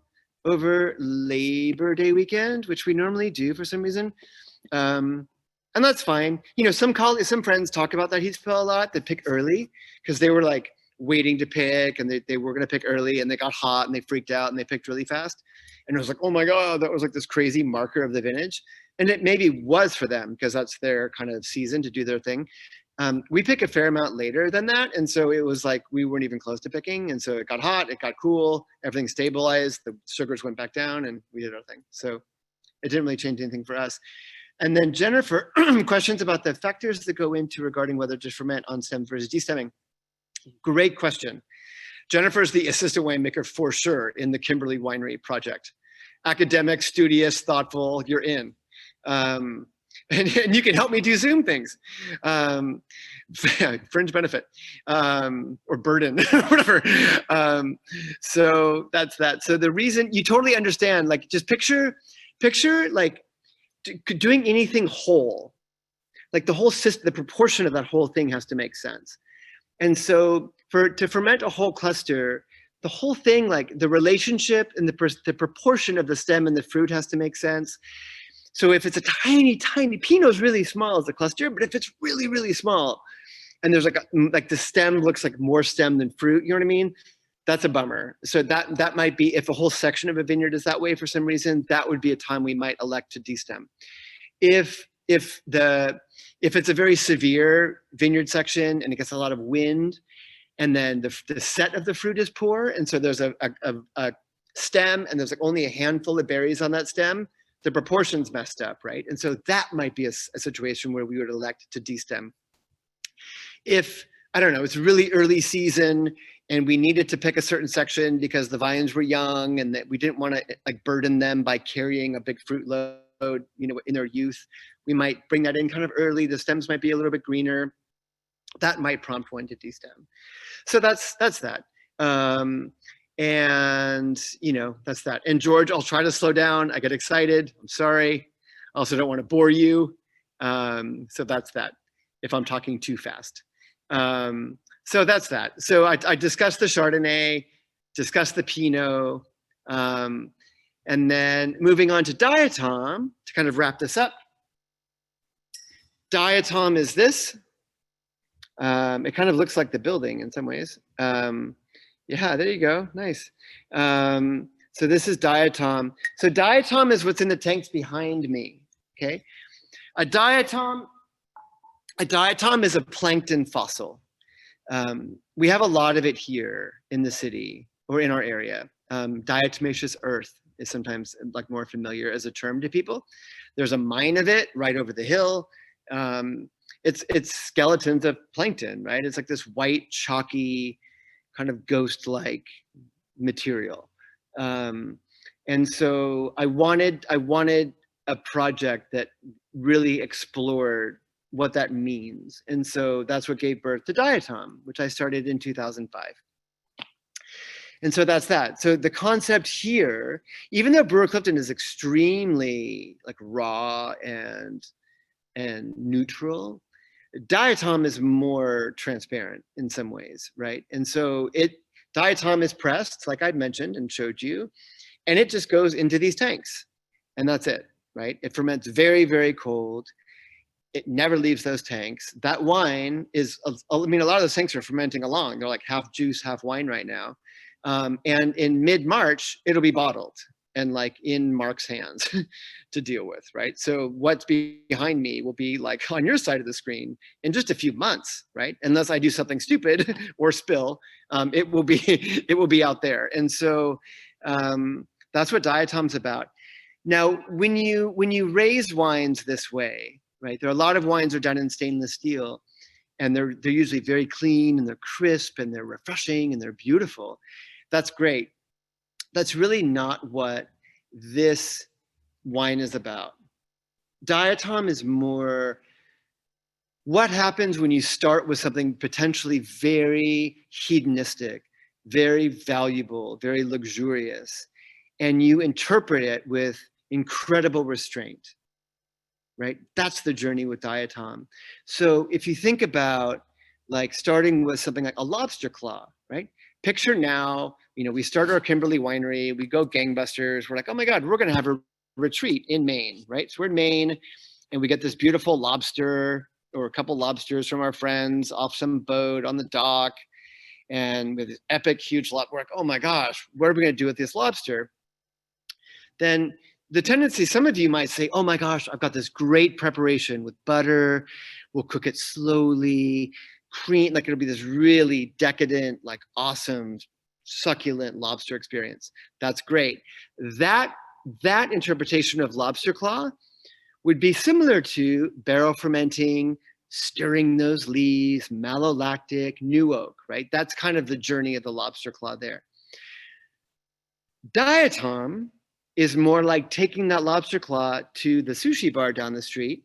over Labor Day weekend, which we normally do for some reason. And that's fine. You know, some friends talk about that heat spell a lot, that pick early, because they were like waiting to pick and they were going to pick early and they got hot and they freaked out and they picked really fast. And it was like, oh my God, that was like this crazy marker of the vintage. And it maybe was for them because that's their kind of season to do their thing. We pick a fair amount later than that. And so it was like, we weren't even close to picking. And so it got hot, it got cool, everything stabilized, the sugars went back down and we did our thing. So it didn't really change anything for us. And then Jennifer, questions about the factors that go into regarding whether to ferment on stem versus destemming. Great question. Jennifer is the assistant winemaker for sure in the Kimberly Winery project. Academic, studious, thoughtful, you're in. And you can help me do Zoom things. Fringe benefit or burden, whatever. So that's that. So the reason you totally understand, like just picture like doing anything whole, like the whole system, the proportion of that whole thing has to make sense. And so to ferment a whole cluster, the whole thing, like the relationship and the proportion of the stem and the fruit has to make sense. So if it's a tiny, Pinot's really small as a cluster, but if it's really, really small and there's like the stem looks like more stem than fruit, you know what I mean? That's a bummer. So that might be, if a whole section of a vineyard is that way for some reason, that would be a time we might elect to destem. If it's a very severe vineyard section and it gets a lot of wind, and then the set of the fruit is poor, and so there's a stem and there's like only a handful of berries on that stem, the proportions messed up, right? And so that might be a situation where we would elect to destem. If I don't know, it's really early season and we needed to pick a certain section because the vines were young and that we didn't want to like burden them by carrying a big fruit load, you know, in their youth. We might bring that in kind of early. The stems might be a little bit greener. That might prompt one to destem. So that's that. And you know, that's that. And George, I'll try to slow down. I get excited. I'm sorry. I also don't want to bore you. So that's that. If I'm talking too fast. So that's that. So I discussed the Chardonnay, discussed the Pinot, and then moving on to Diatom to kind of wrap this up. Diatom is this. It kind of looks like the building in some ways. Yeah, there you go. Nice. So this is Diatom. So Diatom is what's in the tanks behind me. Okay. A diatom is a plankton fossil. We have a lot of it here in the city or in our area. Diatomaceous earth is sometimes like more familiar as a term to people. There's a mine of it right over the hill. It's skeletons of plankton, right? It's like this white, chalky, kind of ghost-like material. And so I wanted a project that really explored what that means. And so that's what gave birth to Diatom, which I started in 2005. And so that's that. So the concept here, even though Brewer-Clifton is extremely like raw and neutral, Diatom is more transparent in some ways, right? And so Diatom is pressed, like I mentioned and showed you, and it just goes into these tanks, and that's it, right? It ferments very, very cold. It never leaves those tanks. That wine is, I mean, a lot of those tanks are fermenting along. They're like half juice, half wine right now. And in mid-March, it'll be bottled and like in Mark's hands to deal with, right? So what's behind me will be like on your side of the screen in just a few months, right? Unless I do something stupid or spill, it will be out there. And so that's what Diatom's about. Now, when you raise wines this way, right? There are a lot of wines are done in stainless steel, and they're usually very clean and they're crisp and they're refreshing and they're beautiful. That's great. That's really not what this wine is about. Diatom is more what happens when you start with something potentially very hedonistic, very valuable, very luxurious, and you interpret it with incredible restraint, right? That's the journey with Diatom. So if you think about like starting with something like a lobster claw, right? Picture now, you know, we start our Kimberly winery, we go gangbusters. We're like, oh my God, we're going to have a retreat in Maine, right? So we're in Maine and we get this beautiful lobster or a couple lobsters from our friends off some boat on the dock. And with this epic, huge lobster, we're like, oh my gosh, what are we going to do with this lobster? Then the tendency, some of you might say, oh my gosh, I've got this great preparation with butter. We'll cook it slowly, cream, like it'll be this really decadent, like awesome, succulent lobster experience. That's great. That interpretation of lobster claw would be similar to barrel fermenting, stirring those leaves, malolactic, new oak, right? That's kind of the journey of the lobster claw there. Diatom is more like taking that lobster claw to the sushi bar down the street,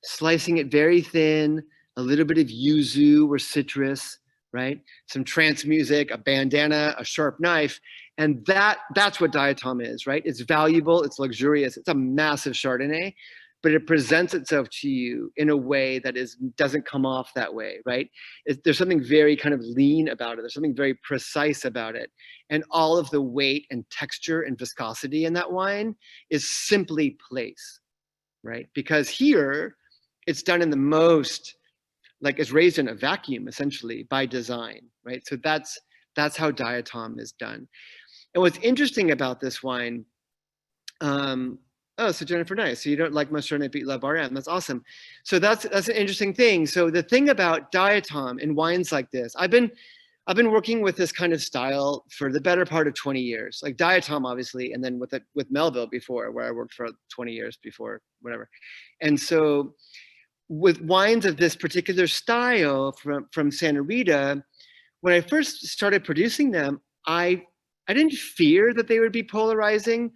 slicing it very thin, a little bit of yuzu or citrus, right? Some trance music, a bandana, a sharp knife. And that's what Diatom is, right? It's valuable, it's luxurious, it's a massive Chardonnay, but it presents itself to you in a way that doesn't come off that way, right? There's something very kind of lean about it. There's something very precise about it. And all of the weight and texture and viscosity in that wine is simply place, right? Because here, it's done in the most, like it's raised in a vacuum, essentially, by design, right? So that's how Diatom is done. And what's interesting about this wine, oh, so Jennifer, nice. So you don't like much Chardonnay, but you love RM. That's awesome. So that's an interesting thing. So the thing about Diatom and wines like this, I've been working with this kind of style for the better part of 20 years. Like Diatom, obviously, and then with Melville before, where I worked for 20 years before, whatever. And so with wines of this particular style from Santa Rita, when I first started producing them, I didn't fear that they would be polarizing,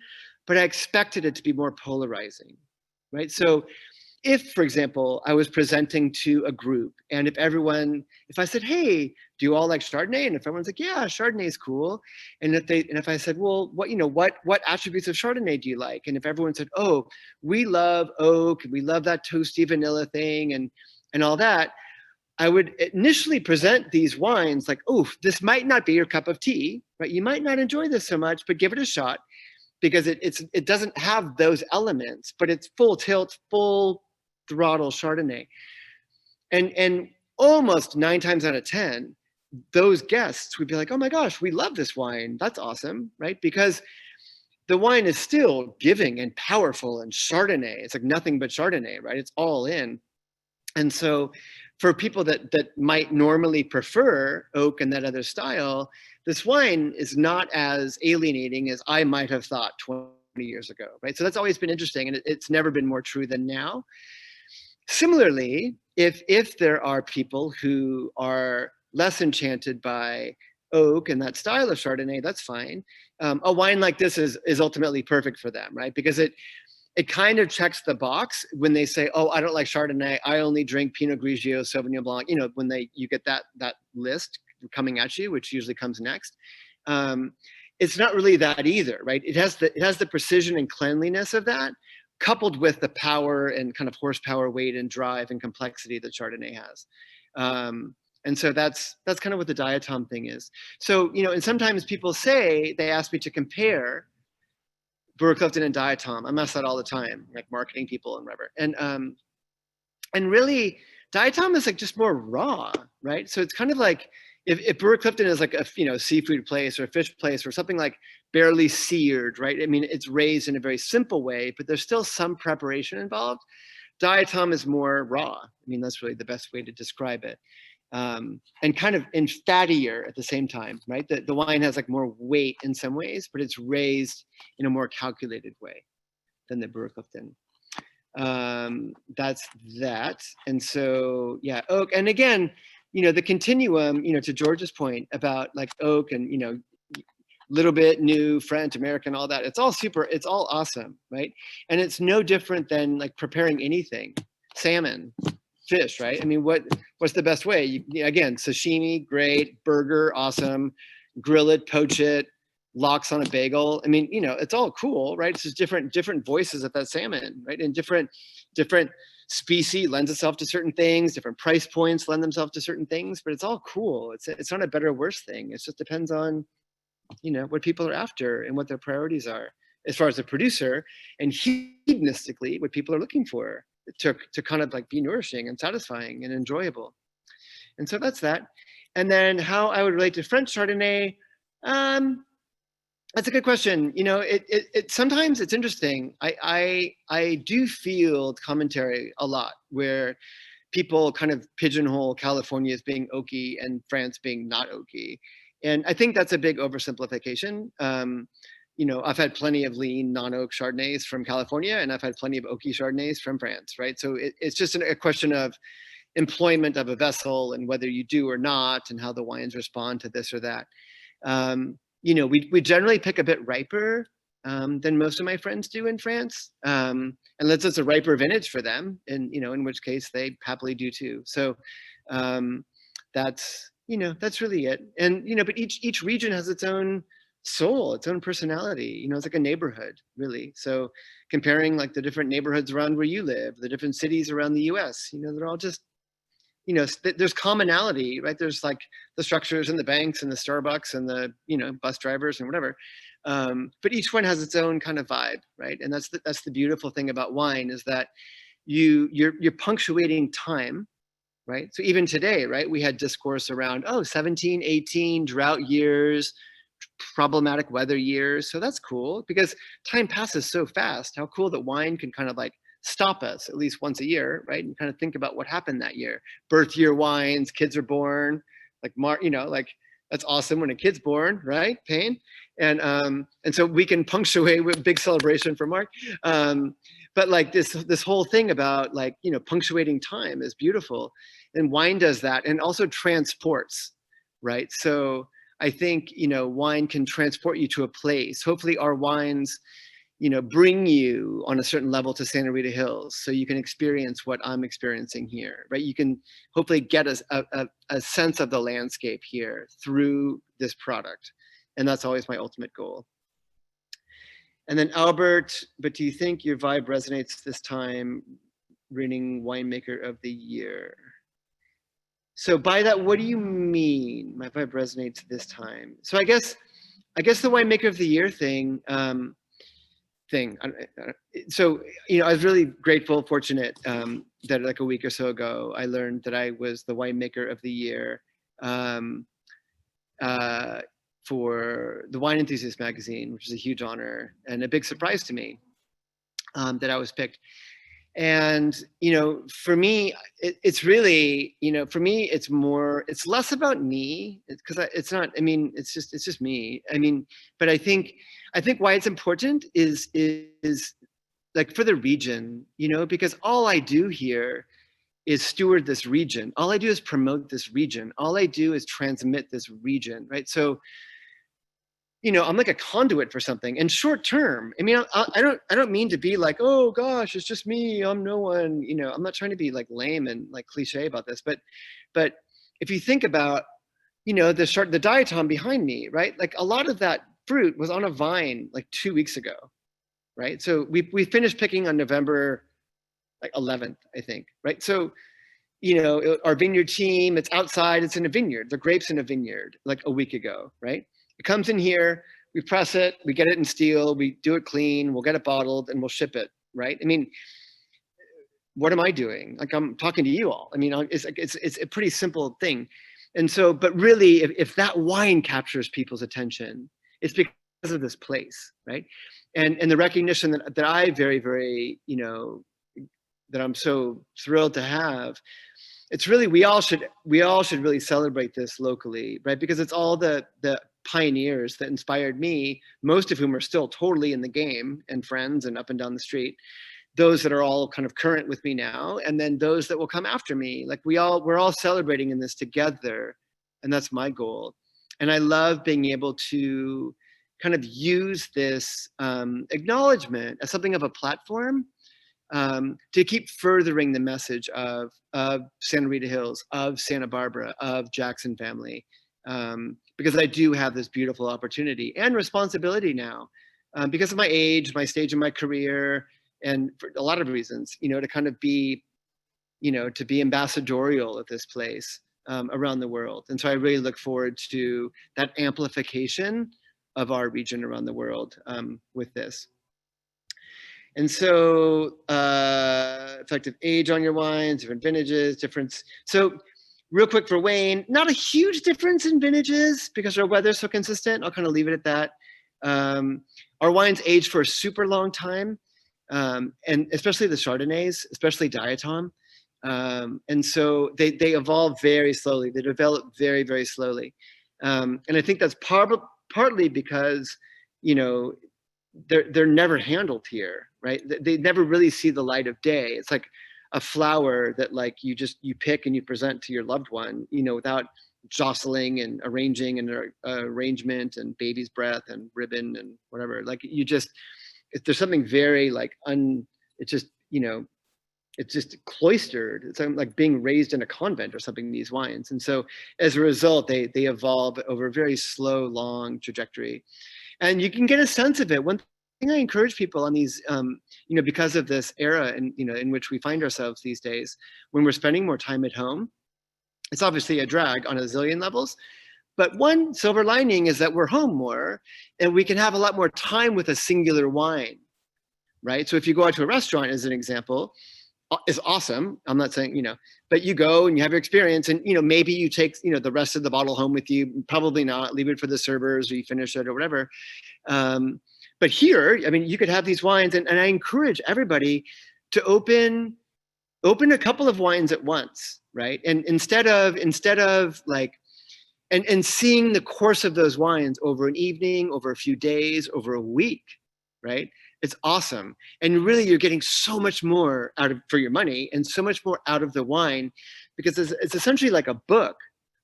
but I expected it to be more polarizing, right? So if, for example, I was presenting to a group, and if I said, hey, do you all like Chardonnay? And if everyone's like, yeah, Chardonnay is cool. And if I said, well, what attributes of Chardonnay do you like? And if everyone said, oh, we love oak, we love that toasty vanilla thing and all that, I would initially present these wines like, oh, this might not be your cup of tea, right? You might not enjoy this so much, but give it a shot, because it doesn't have those elements, but it's full tilt, full throttle Chardonnay. And almost 9 times out of 10, those guests would be like, oh my gosh, we love this wine. That's awesome, right? Because the wine is still giving and powerful and Chardonnay. It's like nothing but Chardonnay, right? It's all in. And so for people that might normally prefer oak and that other style, this wine is not as alienating as I might have thought 20 years ago, right? So that's always been interesting, and it's never been more true than now. Similarly, if there are people who are less enchanted by oak and that style of Chardonnay, that's fine. A wine like this is ultimately perfect for them, right? Because it kind of checks the box when they say, oh, I don't like Chardonnay, I only drink Pinot Grigio, Sauvignon Blanc, you know, when you get that list coming at you, which usually comes next. It's not really that either, right? It has the precision and cleanliness of that, coupled with the power and kind of horsepower, weight, and drive and complexity that Chardonnay has. And so that's kind of what the Diatom thing is. So, you know, and sometimes people say, they ask me to compare Brewer-Clifton and Diatom. I mess that all the time, like marketing people and whatever. And really, Diatom is like just more raw, right? So it's kind of like if Brewer-Clifton is like a seafood place or a fish place or something like barely seared, right? I mean, it's raised in a very simple way, but there's still some preparation involved. Diatom is more raw. I mean, that's really the best way to describe it. And kind of in fattier at the same time, right? The wine has like more weight in some ways, but it's raised in a more calculated way than the Brewer-Clifton. That's that. And so, yeah, oak. And again, you know, the continuum, you know, to George's point about like oak and, you know, little bit new, French, American, all that. It's all awesome, right? And it's no different than like preparing anything, salmon, fish, right? I mean, what's the best way? Again, sashimi, great. Burger, awesome. Grill it, poach it, lox on a bagel. I mean, you know, it's all cool, right? It's just different voices of that salmon, right? And different species lends itself to certain things. Different price points lend themselves to certain things. But it's all cool. It's not a better or worse thing. It just depends on, you know, what people are after and what their priorities are as far as the producer, and hedonistically what people are looking for to kind of like be nourishing and satisfying and enjoyable. And so that's that. And then how I would relate to French Chardonnay, that's a good question. You know, it sometimes it's interesting. I do field commentary a lot where people kind of pigeonhole California as being oaky and France being not oaky. And I think that's a big oversimplification. You know, I've had plenty of lean non-oak Chardonnays from California, and I've had plenty of oaky Chardonnays from France, right? So it's just a question of employment of a vessel and whether you do or not, and how the wines respond to this or that. You know, we generally pick a bit riper than most of my friends do in France, unless it's a riper vintage for them, and you know, in which case they happily do too. So that's, you know, that's really it. And you know, but each region has its own soul, its own personality. You know, it's like a neighborhood, really. So comparing like the different neighborhoods around where you live, the different cities around the U.S., you know, they're all just, you know, there's commonality, right? There's like the structures and the banks and the Starbucks and the, you know, bus drivers and whatever. But each one has its own kind of vibe, right? And that's the beautiful thing about wine, is that you're punctuating time, right? So even today, right, we had discourse around, 17, 18 drought years, problematic weather years. So that's cool because time passes so fast. How cool that wine can kind of like stop us at least once a year, right? And kind of think about what happened that year. Birth year wines, kids are born, like you know, like that's awesome when a kid's born, right? Pain. And so we can punctuate with big celebration for Mark. but like this whole thing about like, you know, punctuating time is beautiful, and wine does that, and also transports, right? So I think, you know, wine can transport you to a place. Hopefully our wines, you know, bring you on a certain level to Santa Rita Hills, so you can experience what I'm experiencing here, right? You can hopefully get a sense of the landscape here through this product. And that's always my ultimate goal. And then Albert, but do you think your vibe resonates this time, winning Winemaker of the Year? So by that, what do you mean? My vibe resonates this time. So I guess the Winemaker of the Year thing, so, you know, I was really grateful, fortunate that like a week or so ago, I learned that I was the Winemaker of the Year for the Wine Enthusiast magazine, which is a huge honor and a big surprise to me that I was picked. And, you know, for me, it's really, you know, for me, it's less about me, because it's not, I mean, it's just me. I mean, but I think why it's important is like for the region, you know, because all I do here is steward this region. All I do is promote this region. All I do is transmit this region, right? So, you know, I'm like a conduit for something. And short term, I mean, I don't mean to be like, oh gosh, it's just me, I'm no one, you know, I'm not trying to be like lame and like cliche about this, but if you think about, you know, the diatom behind me, right? Like a lot of that fruit was on a vine like 2 weeks ago, right? So we finished picking on November like 11th, I think, right? So, you know, our vineyard team, it's outside, it's in a vineyard, the grapes in a vineyard like a week ago, right? It comes in here, we press it, we get it in steel, we do it clean, we'll get it bottled, and we'll ship it, right? I mean, what am I doing? Like, I'm talking to you all. I mean, it's a pretty simple thing. And so, but really, if that wine captures people's attention, it's because of this place, right? And the recognition that I very, very, you know, that I'm so thrilled to have. It's really, we all should really celebrate this locally, right? Because it's all the pioneers that inspired me, most of whom are still totally in the game and friends and up and down the street, those that are all kind of current with me now, and then those that will come after me. Like we're all celebrating in this together, and that's my goal. And I love being able to kind of use this acknowledgement as something of a platform to keep furthering the message of Santa Rita Hills, of Santa Barbara, of Jackson family, because I do have this beautiful opportunity and responsibility now, because of my age, my stage in my career, and for a lot of reasons, you know, to kind of be, you know, to be ambassadorial at this place around the world. And so I really look forward to that amplification of our region around the world with this. And so effective age on your wines, different vintages, difference. So real quick for Wayne, not a huge difference in vintages because our weather's so consistent. I'll kind of leave it at that. Our wines age for a super long time, and especially the Chardonnays, especially Diatom. And so they evolve very slowly. They develop very, very slowly. And I think that's partly because, you know, they're never handled here, right? They never really see the light of day. It's like a flower that like you pick and you present to your loved one, you know, without jostling and arranging and arrangement and baby's breath and ribbon and whatever. Like you just, there's something very like it's just, you know, it's just cloistered. It's like being raised in a convent or something, these wines. And so as a result, they evolve over a very slow, long trajectory. And you can get a sense of it. One thing I encourage people on these, you know, because of this era and, you know, in which we find ourselves these days, when we're spending more time at home, it's obviously a drag on a zillion levels. But one silver lining is that we're home more and we can have a lot more time with a singular wine, right? So if you go out to a restaurant, as an example, is awesome. I'm not saying, you know, but you go and you have your experience and, you know, maybe you take, you know, the rest of the bottle home with you, probably not, leave it for the servers or you finish it or whatever. But here, I mean, you could have these wines and I encourage everybody to open a couple of wines at once, right? And instead of like, and seeing the course of those wines over an evening, over a few days, over a week, right? It's awesome. And really you're getting so much more for your money and so much more out of the wine, because it's essentially like a book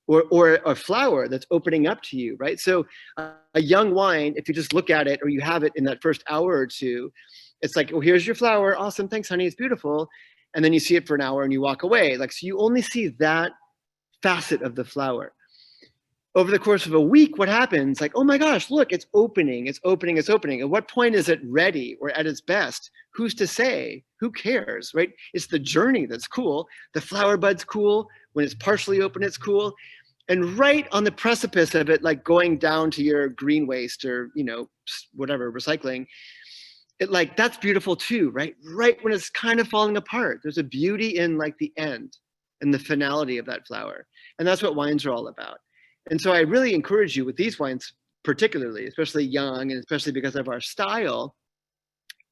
or a flower that's opening up to you, right? So a young wine, if you just look at it or you have it in that first hour or two, it's like, oh, here's your flower. Awesome. Thanks, honey. It's beautiful. And then you see it for an hour and you walk away. Like, so you only see that facet of the flower. Over the course of a week, what happens? Like, oh my gosh, look, it's opening, it's opening, it's opening. At what point is it ready or at its best? Who's to say? Who cares, right? It's the journey that's cool. The flower bud's cool. When it's partially open, it's cool. And right on the precipice of it, like going down to your green waste or, you know, whatever, recycling, it like, that's beautiful too, right? Right when it's kind of falling apart. There's a beauty in like the end and the finality of that flower. And that's what wines are all about. And so I really encourage you with these wines, particularly, especially young, and especially because of our style,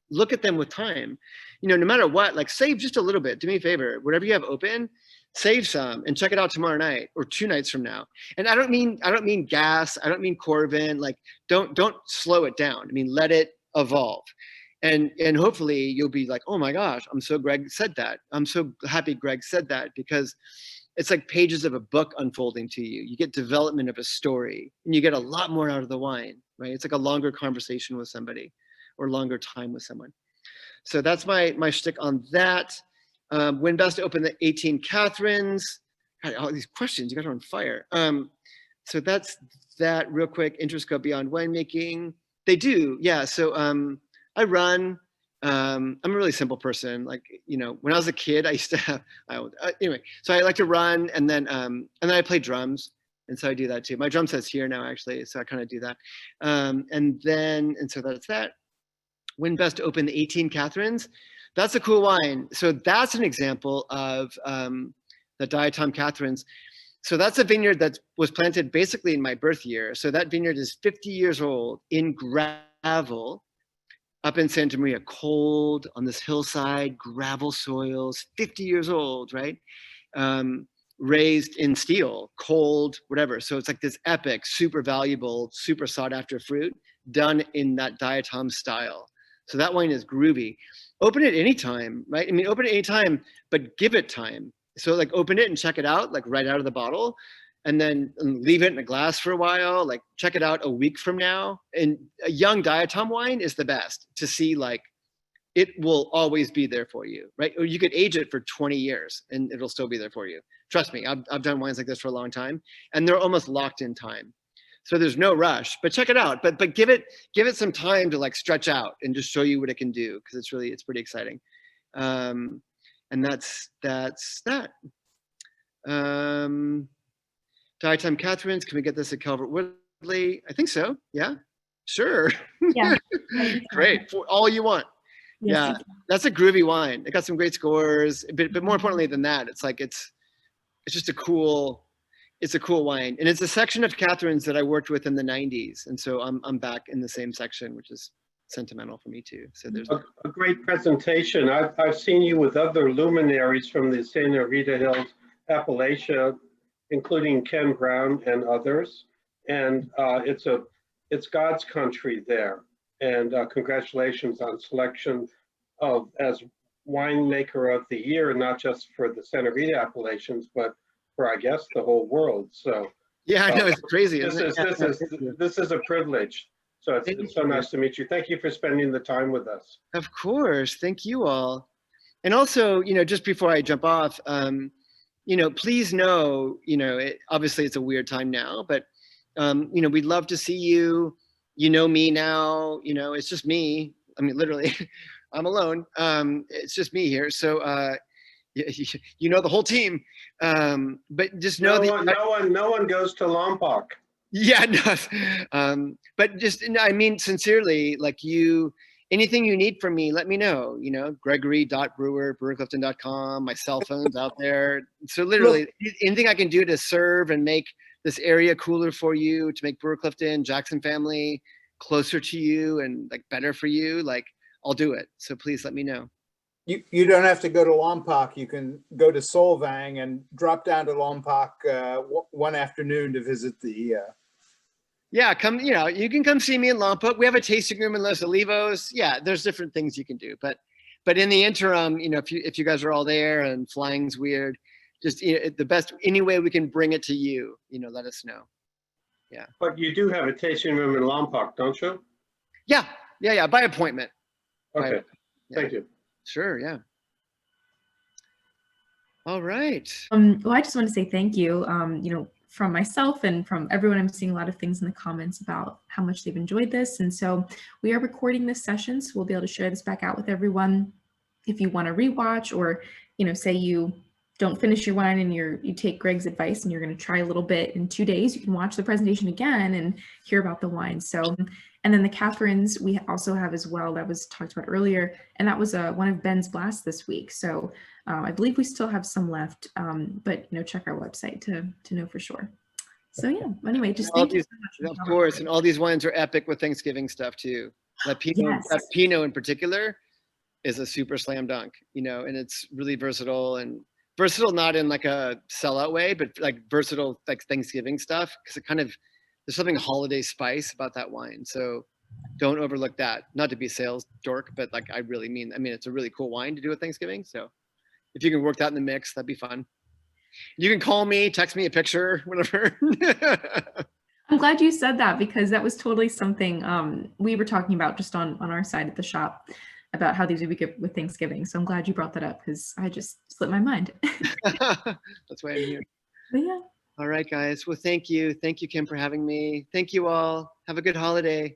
look at them with time. You know, no matter what, like save just a little bit. Do me a favor, whatever you have open, save some and check it out tomorrow night or 2 nights from now. And I don't mean gas, I don't mean Corvin, like don't slow it down. I mean, let it evolve. And hopefully you'll be like, oh my gosh, I'm so Greg said that. I'm so happy Greg said that, because it's like pages of a book unfolding to you. You get development of a story and you get a lot more out of the wine, right? It's like a longer conversation with somebody or longer time with someone. So that's my shtick on that. When best to open the 18 Catherines? God, all these questions, you guys are on fire. So that's that real quick. Interest go beyond winemaking. They do, yeah. So I run. I'm a really simple person. Like, you know, when I was a kid, I used to have, anyway, so I like to run, and then I play drums. And so I do that too. My drum set's here now, actually. So I kind of do that. And so that's that. When best to open the 18 Catherines? That's a cool wine. So that's an example of the Diatom Catherines. So that's a vineyard that was planted basically in my birth year. So that vineyard is 50 years old in gravel, up in Santa Maria, cold on this hillside, gravel soils, 50 years old, right? Raised in steel, cold, whatever. So it's like this epic, super valuable, super sought after fruit done in that Diatom style. So that wine is groovy. Open it anytime, right? I mean, open it anytime, but give it time. So like open it and check it out, like right out of the bottle, and then leave it in a glass for a while, like check it out a week from now. And a young Diatom wine is the best to see, like, it will always be there for you, right? Or you could age it for 20 years and it'll still be there for you. Trust me, I've done wines like this for a long time, and they're almost locked in time. So there's no rush, but check it out. But give it some time to like stretch out and just show you what it can do, because it's pretty exciting. And that's that. Diatom Catherines, can we get this at Calvert Woodley? I think so. Yeah, sure. Yeah. Great, for all you want. Yes, Yeah, that's a groovy wine. It got some great scores, but more importantly than that, it's like it's just a cool wine, and it's a section of Catherines that I worked with in the 90s, and so I'm back in the same section, which is sentimental for me too. So there's a great presentation. I've seen you with other luminaries from the Santa Rita Hills, Appalachia, including Ken Brown and others, and it's God's country there. And congratulations on selection as winemaker of the year, not just for the Santa Rita Appalachians, but for, I guess, the whole world. So yeah, I know, it's crazy. This is a privilege. So it's so nice to meet you. Thank you for spending the time with us. Of course, thank you all. And also, you know, just before I jump off, you know, please know, you know, obviously it's a weird time now, but you know, we'd love to see you. You know me now, you know, it's just me. I mean, literally, I'm alone. It's just me here. So, you know the whole team. But just know no one goes to Lompoc. Yeah, no. But just, I mean, sincerely, like anything you need from me, let me know. You know, Gregory.Brewer, BrewerClifton.com. My cell phone's out there. So literally, anything I can do to serve and make this area cooler for you, to make Brewer-Clifton, Jackson family closer to you and like better for you, like I'll do it. So please let me know. You don't have to go to Lompoc. You can go to Solvang and drop down to Lompoc one afternoon to visit the Yeah, come, you know, you can come see me in Lompoc. We have a tasting room in Los Olivos. Yeah, there's different things you can do. But in the interim, you know, if you guys are all there and flying's weird, just, you know, the best, any way we can bring it to you, you know, let us know. Yeah. But you do have a tasting room in Lompoc, don't you? Yeah. By appointment. Okay, Yeah. thank you. Sure. Yeah. All right. Well, I just want to say thank you, you know, from myself and from everyone. I'm seeing a lot of things in the comments about how much they've enjoyed this. And so we are recording this session, so we'll be able to share this back out with everyone. If you want to rewatch, or, you know, say you don't finish your wine and you take Greg's advice and you're going to try a little bit in 2 days, you can watch the presentation again and hear about the wine. So, and then the Catherines we also have as well, that was talked about earlier, and that was one of Ben's blasts this week. So I believe we still have some left, but, you know, check our website to know for sure. So yeah, anyway, just thank you so much. Of course, and all these wines are epic with Thanksgiving stuff too. That Pinot in particular is a super slam dunk, you know, and it's really versatile, and versatile not in like a sellout way, but like versatile, like Thanksgiving stuff, because it kind of, there's something holiday spice about that wine. So don't overlook that. Not to be a sales dork, but like I mean, it's a really cool wine to do at Thanksgiving. So if you can work that in the mix, that'd be fun. You can call me, text me a picture, whatever. I'm glad you said that, because that was totally something we were talking about just on our side at the shop, about how these would be good with Thanksgiving. So I'm glad you brought that up, because I just slipped my mind. That's why I'm here. But yeah. All right, guys. Well, thank you. Thank you, Kim, for having me. Thank you all. Have a good holiday.